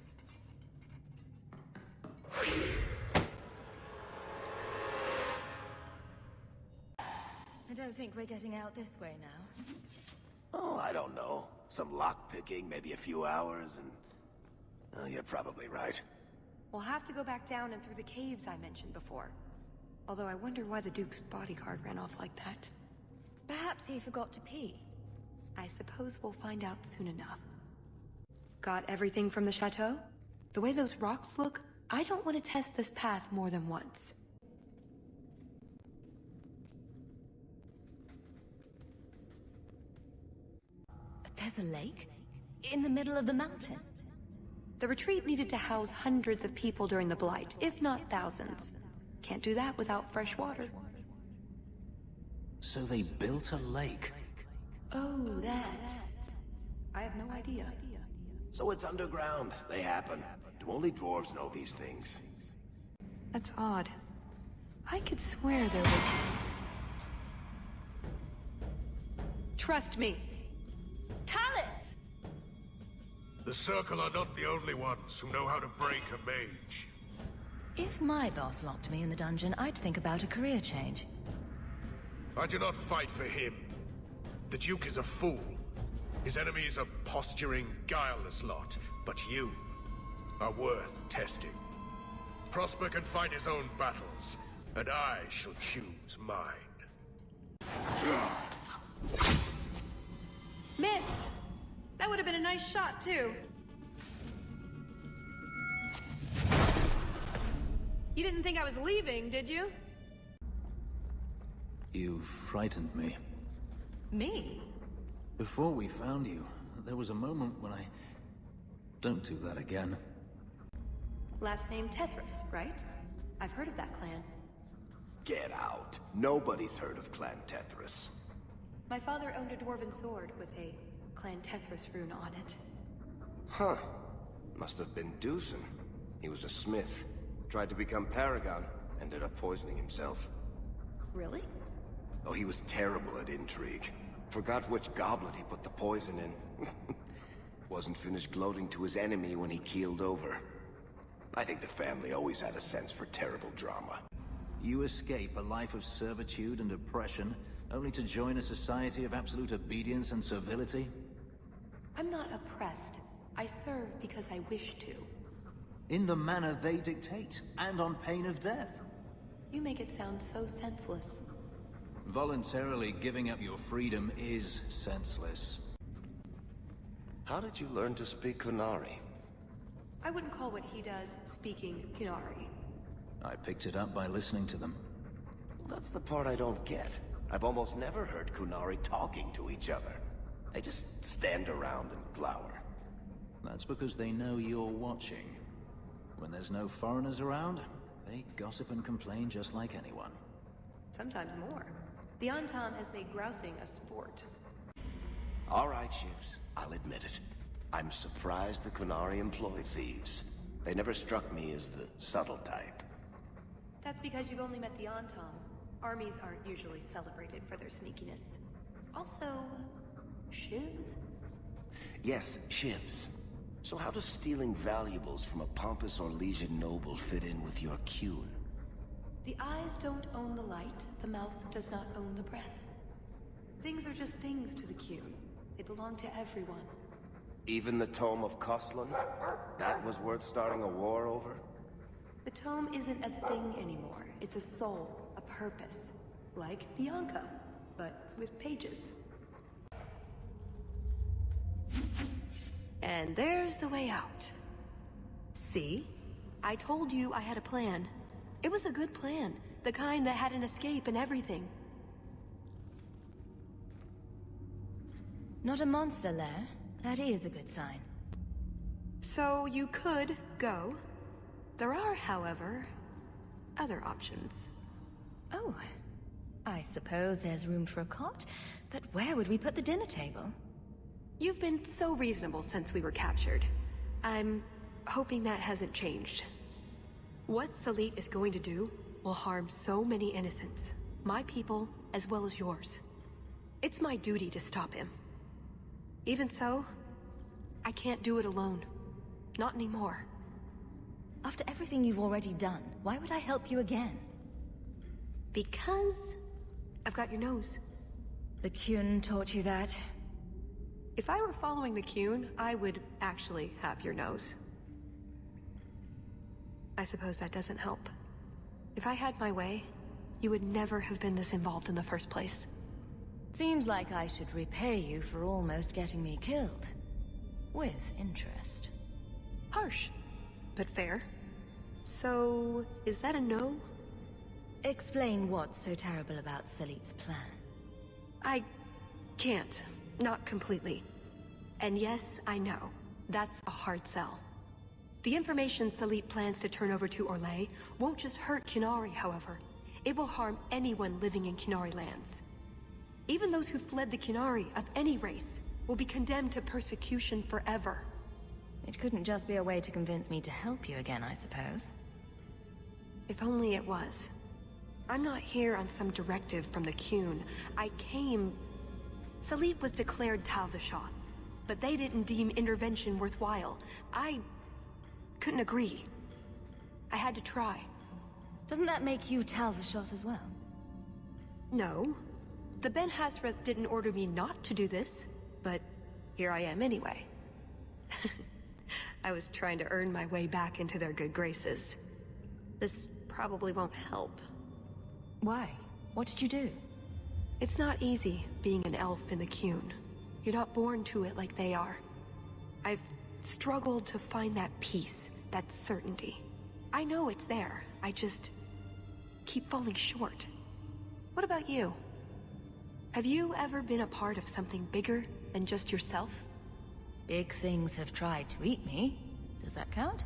Speaker 3: I don't think we're getting out this way now.
Speaker 2: Oh, I don't know. Some lockpicking, maybe a few hours, and... Oh, you're probably right.
Speaker 7: We'll have to go back down and through the caves I mentioned before. Although I wonder why the Duke's bodyguard ran off like that.
Speaker 3: Perhaps he forgot to pee.
Speaker 7: I suppose we'll find out soon enough. Got everything from the chateau? The way those rocks look, I don't want to test this path more than once.
Speaker 3: There's a lake? In the middle of the mountain?
Speaker 7: The retreat needed to house hundreds of people during the Blight, if not thousands. Can't do that without fresh water.
Speaker 5: So they built a lake?
Speaker 7: Oh, that. I have no idea.
Speaker 2: So it's underground. They happen. Do only dwarves know these things?
Speaker 7: That's odd. I could swear there was... Trust me. Talus!
Speaker 6: The Circle are not the only ones who know how to break a mage.
Speaker 3: If my boss locked me in the dungeon, I'd think about a career change.
Speaker 6: I do not fight for him. The Duke is a fool. His enemies a posturing, guileless lot. But you are worth testing. Prosper can fight his own battles, and I shall choose mine.
Speaker 7: Missed! That would have been a nice shot, too. You didn't think I was leaving, did you?
Speaker 5: You frightened me.
Speaker 3: Me?
Speaker 5: Before we found you, there was a moment when I... Don't do that again.
Speaker 7: Last name Tethras, right? I've heard of that clan.
Speaker 2: Get out. Nobody's heard of Clan Tethras.
Speaker 7: My father owned a dwarven sword with a Clan Tethras rune on it.
Speaker 2: Huh. Must have been Deucin. He was a smith. Tried to become Paragon. Ended up poisoning himself.
Speaker 7: Really?
Speaker 2: Oh, he was terrible at intrigue. Forgot which goblet he put the poison in. Wasn't finished gloating to his enemy when he keeled over. I think the family always had a sense for terrible drama.
Speaker 5: You escape a life of servitude and oppression, only to join a society of absolute obedience and servility?
Speaker 7: I'm not oppressed. I serve because I wish to.
Speaker 5: In the manner they dictate, and on pain of death.
Speaker 7: You make it sound so senseless.
Speaker 5: Voluntarily giving up your freedom is senseless.
Speaker 2: How did you learn to speak Kunari?
Speaker 7: I wouldn't call what he does speaking Kunari.
Speaker 5: I picked it up by listening to them.
Speaker 2: That's the part I don't get. I've almost never heard Kunari talking to each other. They just stand around and glower.
Speaker 5: That's because they know you're watching. When there's no foreigners around, they gossip and complain just like anyone.
Speaker 7: Sometimes more. The Antam has made grousing a sport.
Speaker 2: All right, Ships. I'll admit it. I'm surprised the Kunari employ thieves. They never struck me as the subtle type.
Speaker 7: That's because you've only met the Antam. Armies aren't usually celebrated for their sneakiness. Also, shivs?
Speaker 2: Yes, shivs. So how does stealing valuables from a pompous Orlesian noble fit in with your Qun?
Speaker 7: The eyes don't own the light, the mouth does not own the breath. Things are just things to the Qun. They belong to everyone.
Speaker 2: Even the Tome of Koslan? That was worth starting a war over?
Speaker 7: The tome isn't a thing anymore. It's a soul, a purpose. Like Bianca, but with pages. And there's the way out. See? I told you I had a plan. It was a good plan. The kind that had an escape and everything.
Speaker 3: Not a monster lair. That is a good sign.
Speaker 7: So you could go. There are, however, other options.
Speaker 3: Oh, I suppose there's room for a cot, but where would we put the dinner table?
Speaker 7: You've been so reasonable since we were captured. I'm hoping that hasn't changed. What Salit is going to do will harm so many innocents. My people, as well as yours. It's my duty to stop him. Even so, I can't do it alone. Not anymore.
Speaker 3: After everything you've already done, why would I help you again?
Speaker 7: Because I've got your nose.
Speaker 3: The Qun taught you that?
Speaker 7: If I were following the Qun, I would actually have your nose. I suppose that doesn't help. If I had my way, you would never have been this involved in the first place.
Speaker 3: Seems like I should repay you for almost getting me killed. With interest.
Speaker 7: Harsh, but fair. So, is that a no?
Speaker 3: Explain what's so terrible about Salit's plan.
Speaker 7: I can't. Not completely. And yes, I know. That's a hard sell. The information Salit plans to turn over to Orlais won't just hurt Qunari, however. It will harm anyone living in Qunari lands. Even those who fled the Qunari of any race will be condemned to persecution forever.
Speaker 3: It couldn't just be a way to convince me to help you again, I suppose.
Speaker 7: If only it was. I'm not here on some directive from the Qun. I came... Salit was declared Tal Vishoth, but they didn't deem intervention worthwhile. I couldn't agree. I had to try.
Speaker 3: Doesn't that make you Tal Vishoth as well?
Speaker 7: No. The Ben Hasrith didn't order me not to do this, but here I am anyway. I was trying to earn my way back into their good graces. This probably won't help.
Speaker 3: Why? What did you do?
Speaker 7: It's not easy being an elf in the Qun. You're not born to it like they are. I've struggled to find that peace, that certainty. I know it's there, I just keep falling short. What about you? Have you ever been a part of something bigger than just yourself?
Speaker 3: Big things have tried to eat me. Does that count?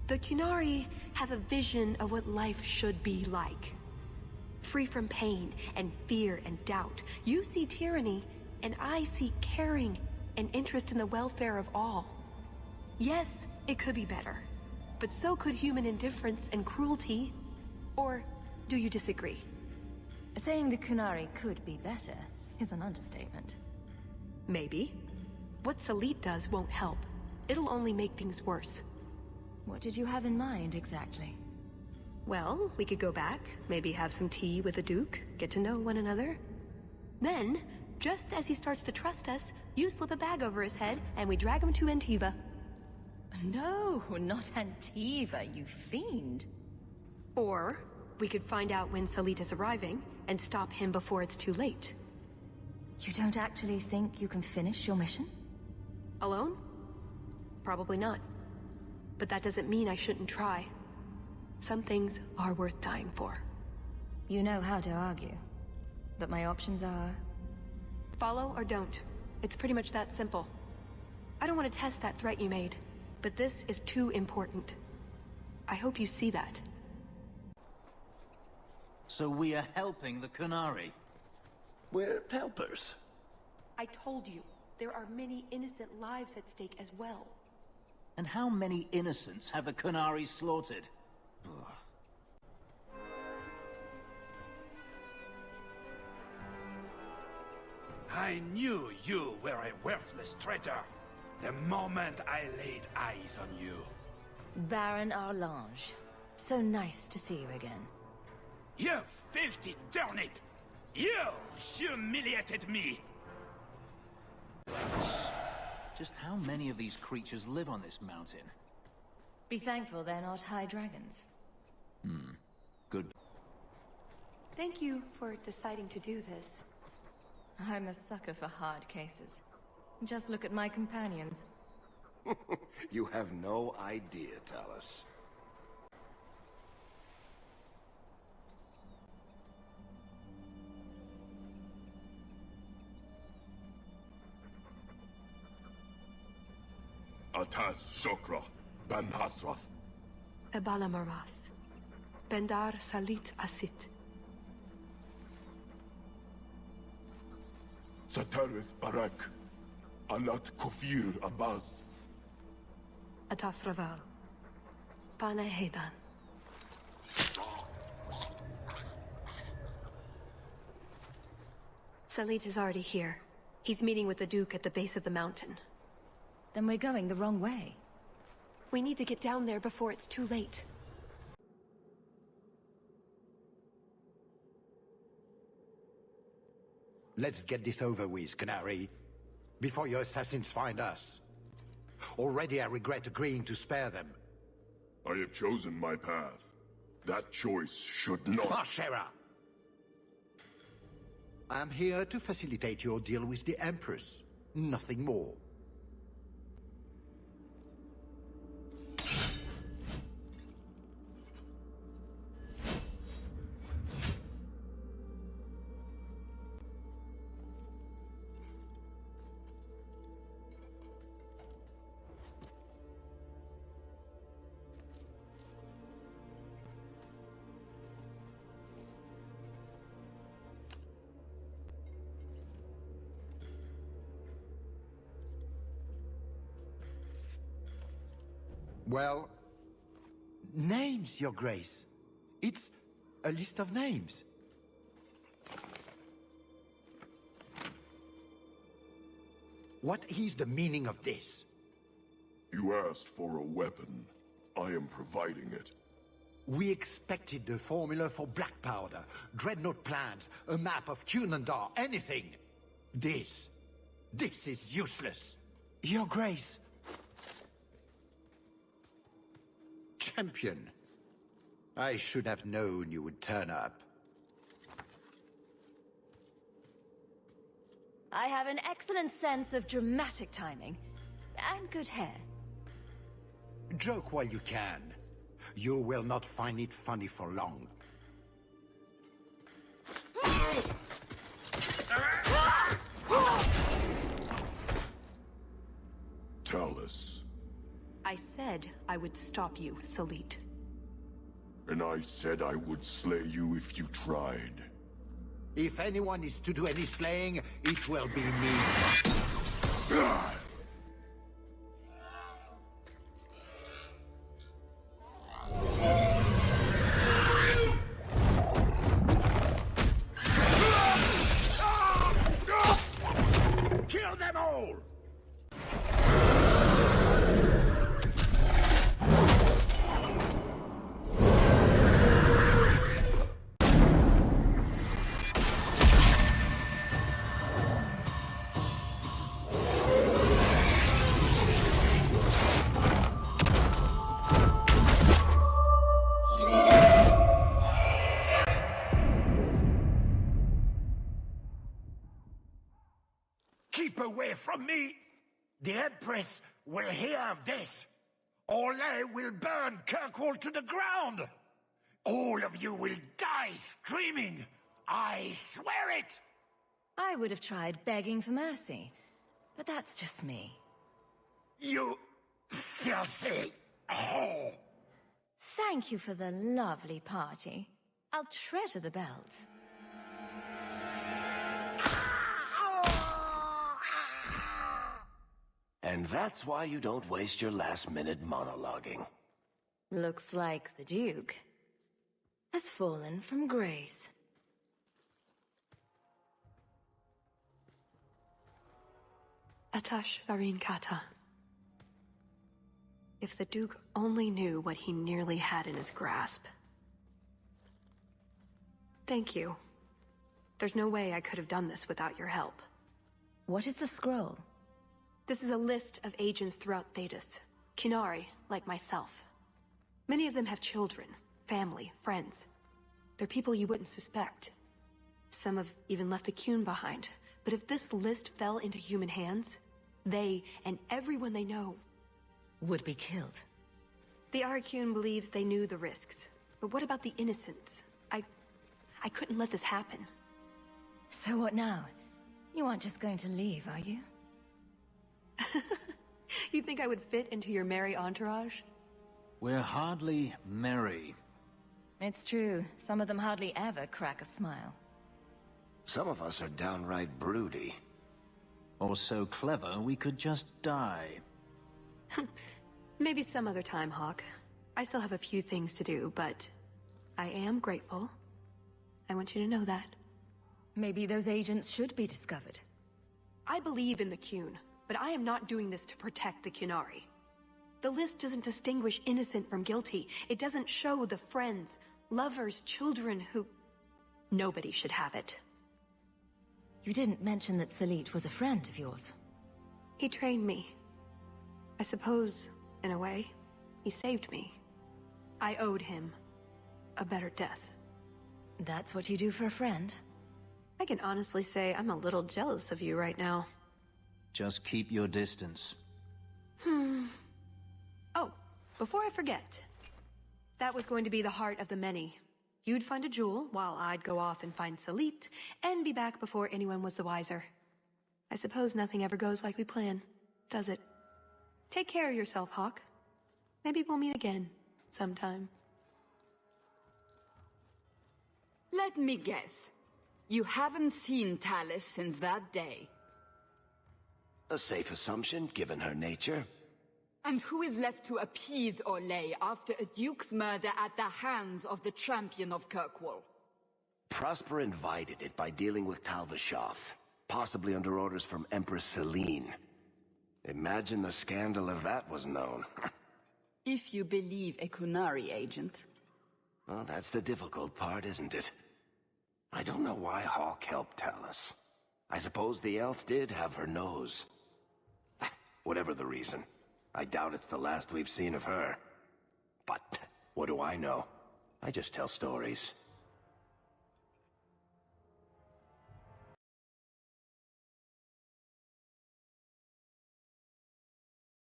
Speaker 7: The Qunari have a vision of what life should be like. Free from pain and fear and doubt. You see tyranny, and I see caring and interest in the welfare of all. Yes, it could be better, but so could human indifference and cruelty. Or do you disagree?
Speaker 3: Saying the Qunari could be better is an understatement.
Speaker 7: Maybe. What Salit does won't help. It'll only make things worse.
Speaker 3: What did you have in mind, exactly?
Speaker 7: Well, we could go back, maybe have some tea with the Duke, get to know one another. Then, just as he starts to trust us, you slip a bag over his head, and we drag him to Antiva.
Speaker 3: No, not Antiva, you fiend.
Speaker 7: Or, we could find out when Salit is arriving, and stop him before it's too late.
Speaker 3: You don't actually think you can finish your mission?
Speaker 7: Alone? Probably not. But that doesn't mean I shouldn't try. Some things are worth dying for.
Speaker 3: You know how to argue. But my options are...
Speaker 7: Follow or don't. It's pretty much that simple. I don't want to test that threat you made, but this is too important. I hope you see that.
Speaker 5: So we are helping the Qunari?
Speaker 2: We're helpers.
Speaker 7: I told you, there are many innocent lives at stake as well.
Speaker 5: And how many innocents have the Qunari slaughtered?
Speaker 10: I knew you were a worthless traitor. the moment I laid eyes on you.
Speaker 3: Baron Arlange. So nice to see you again.
Speaker 10: You filthy turnip! You humiliated me!
Speaker 5: Just how many of these creatures live on this mountain?
Speaker 3: Be thankful they're not high dragons.
Speaker 5: Good.
Speaker 7: Thank you for deciding to do this.
Speaker 3: I'm a sucker for hard cases. Just look at my companions.
Speaker 2: You have no idea, Talus.
Speaker 9: Atas Shokra, Ban Hasrath.
Speaker 7: Ebala Marath. Bendar Salit Asit.
Speaker 9: Satarith Barak. Alat Kufir Abbas.
Speaker 7: Atas Raval. Pana Hedan. Salit is already here. He's meeting with the Duke at the base of the mountain.
Speaker 3: Then we're going the wrong way.
Speaker 7: We need to get down there before it's too late.
Speaker 8: Let's get this over with, Canary. Before your assassins find us. Already I regret agreeing to spare them.
Speaker 9: I have chosen my path. That choice should not...
Speaker 8: Marshera! I'm here to facilitate your deal with the Empress. Nothing more. Well, names, Your Grace. It's a list of names. What is the meaning of this?
Speaker 9: You asked for a weapon. I am providing it.
Speaker 8: We expected the formula for black powder, dreadnought plans, a map of Cunandar, anything. This is useless. Your Grace. Champion. I should have known you would turn up.
Speaker 3: I have an excellent sense of dramatic timing. And good hair.
Speaker 8: Joke while you can. You will not find it funny for long.
Speaker 9: Talus.
Speaker 7: I said I would stop you, Salit.
Speaker 9: And I said I would slay you if you tried.
Speaker 8: If anyone is to do any slaying, it will be me.
Speaker 10: Kill them all!
Speaker 8: Keep away from me! The Empress will hear of this. Orlais will burn Kirkwall to the ground! All of you will die screaming! I swear it!
Speaker 3: I would have tried begging for mercy, but that's just me.
Speaker 8: You filthy whore!
Speaker 3: Thank you for the lovely party. I'll treasure the belt.
Speaker 2: And that's why you don't waste your last-minute monologuing.
Speaker 3: Looks like the Duke has fallen from grace.
Speaker 7: Atash Varin Kata. If the Duke only knew what he nearly had in his grasp. Thank you. There's no way I could have done this without your help.
Speaker 3: What is the scroll?
Speaker 7: This is a list of agents throughout Thedas. Qunari, like myself. Many of them have children, family, friends. They're people you wouldn't suspect. Some have even left a Qun behind. But if this list fell into human hands, they, and everyone they know,
Speaker 3: would be killed.
Speaker 7: The Arcune believes they knew the risks. But what about the innocents? I couldn't let this happen.
Speaker 3: So what now? You aren't just going to leave, are you?
Speaker 7: You think I would fit into your merry entourage?
Speaker 5: We're hardly merry.
Speaker 3: It's true. Some of them hardly ever crack a smile.
Speaker 2: Some of us are downright broody.
Speaker 5: Or so clever we could just die.
Speaker 7: Maybe some other time, Hawke. I still have a few things to do, but I am grateful. I want you to know that.
Speaker 3: Maybe those agents should be discovered.
Speaker 7: I believe in the Qun, but I am not doing this to protect the Qunari. The list doesn't distinguish innocent from guilty. It doesn't show the friends, lovers, children who... Nobody should have it.
Speaker 3: You didn't mention that Salit was a friend of yours.
Speaker 7: He trained me. I suppose, in a way, he saved me. I owed him a better death.
Speaker 3: That's what you do for a friend?
Speaker 7: I can honestly say I'm a little jealous of you right now.
Speaker 5: Just keep your distance.
Speaker 7: Oh, before I forget. That was going to be the heart of the many. You'd find a jewel, while I'd go off and find Salit, and be back before anyone was the wiser. I suppose nothing ever goes like we plan, does it? Take care of yourself, Hawke. Maybe we'll meet again, sometime.
Speaker 1: Let me guess. You haven't seen Tallis since that day.
Speaker 2: A safe assumption, given her nature.
Speaker 1: And who is left to appease Orlais after a duke's murder at the hands of the champion of Kirkwall?
Speaker 2: Prosper invited it by dealing with Tal Vashoth, possibly under orders from Empress Celine. Imagine the scandal if that was known.
Speaker 1: If you believe a Qunari agent.
Speaker 2: Well, that's the difficult part, isn't it? I don't know why Hawke helped Tallis. I suppose the elf did have her nose. Whatever the reason, I doubt it's the last we've seen of her. But what do I know? I just tell stories.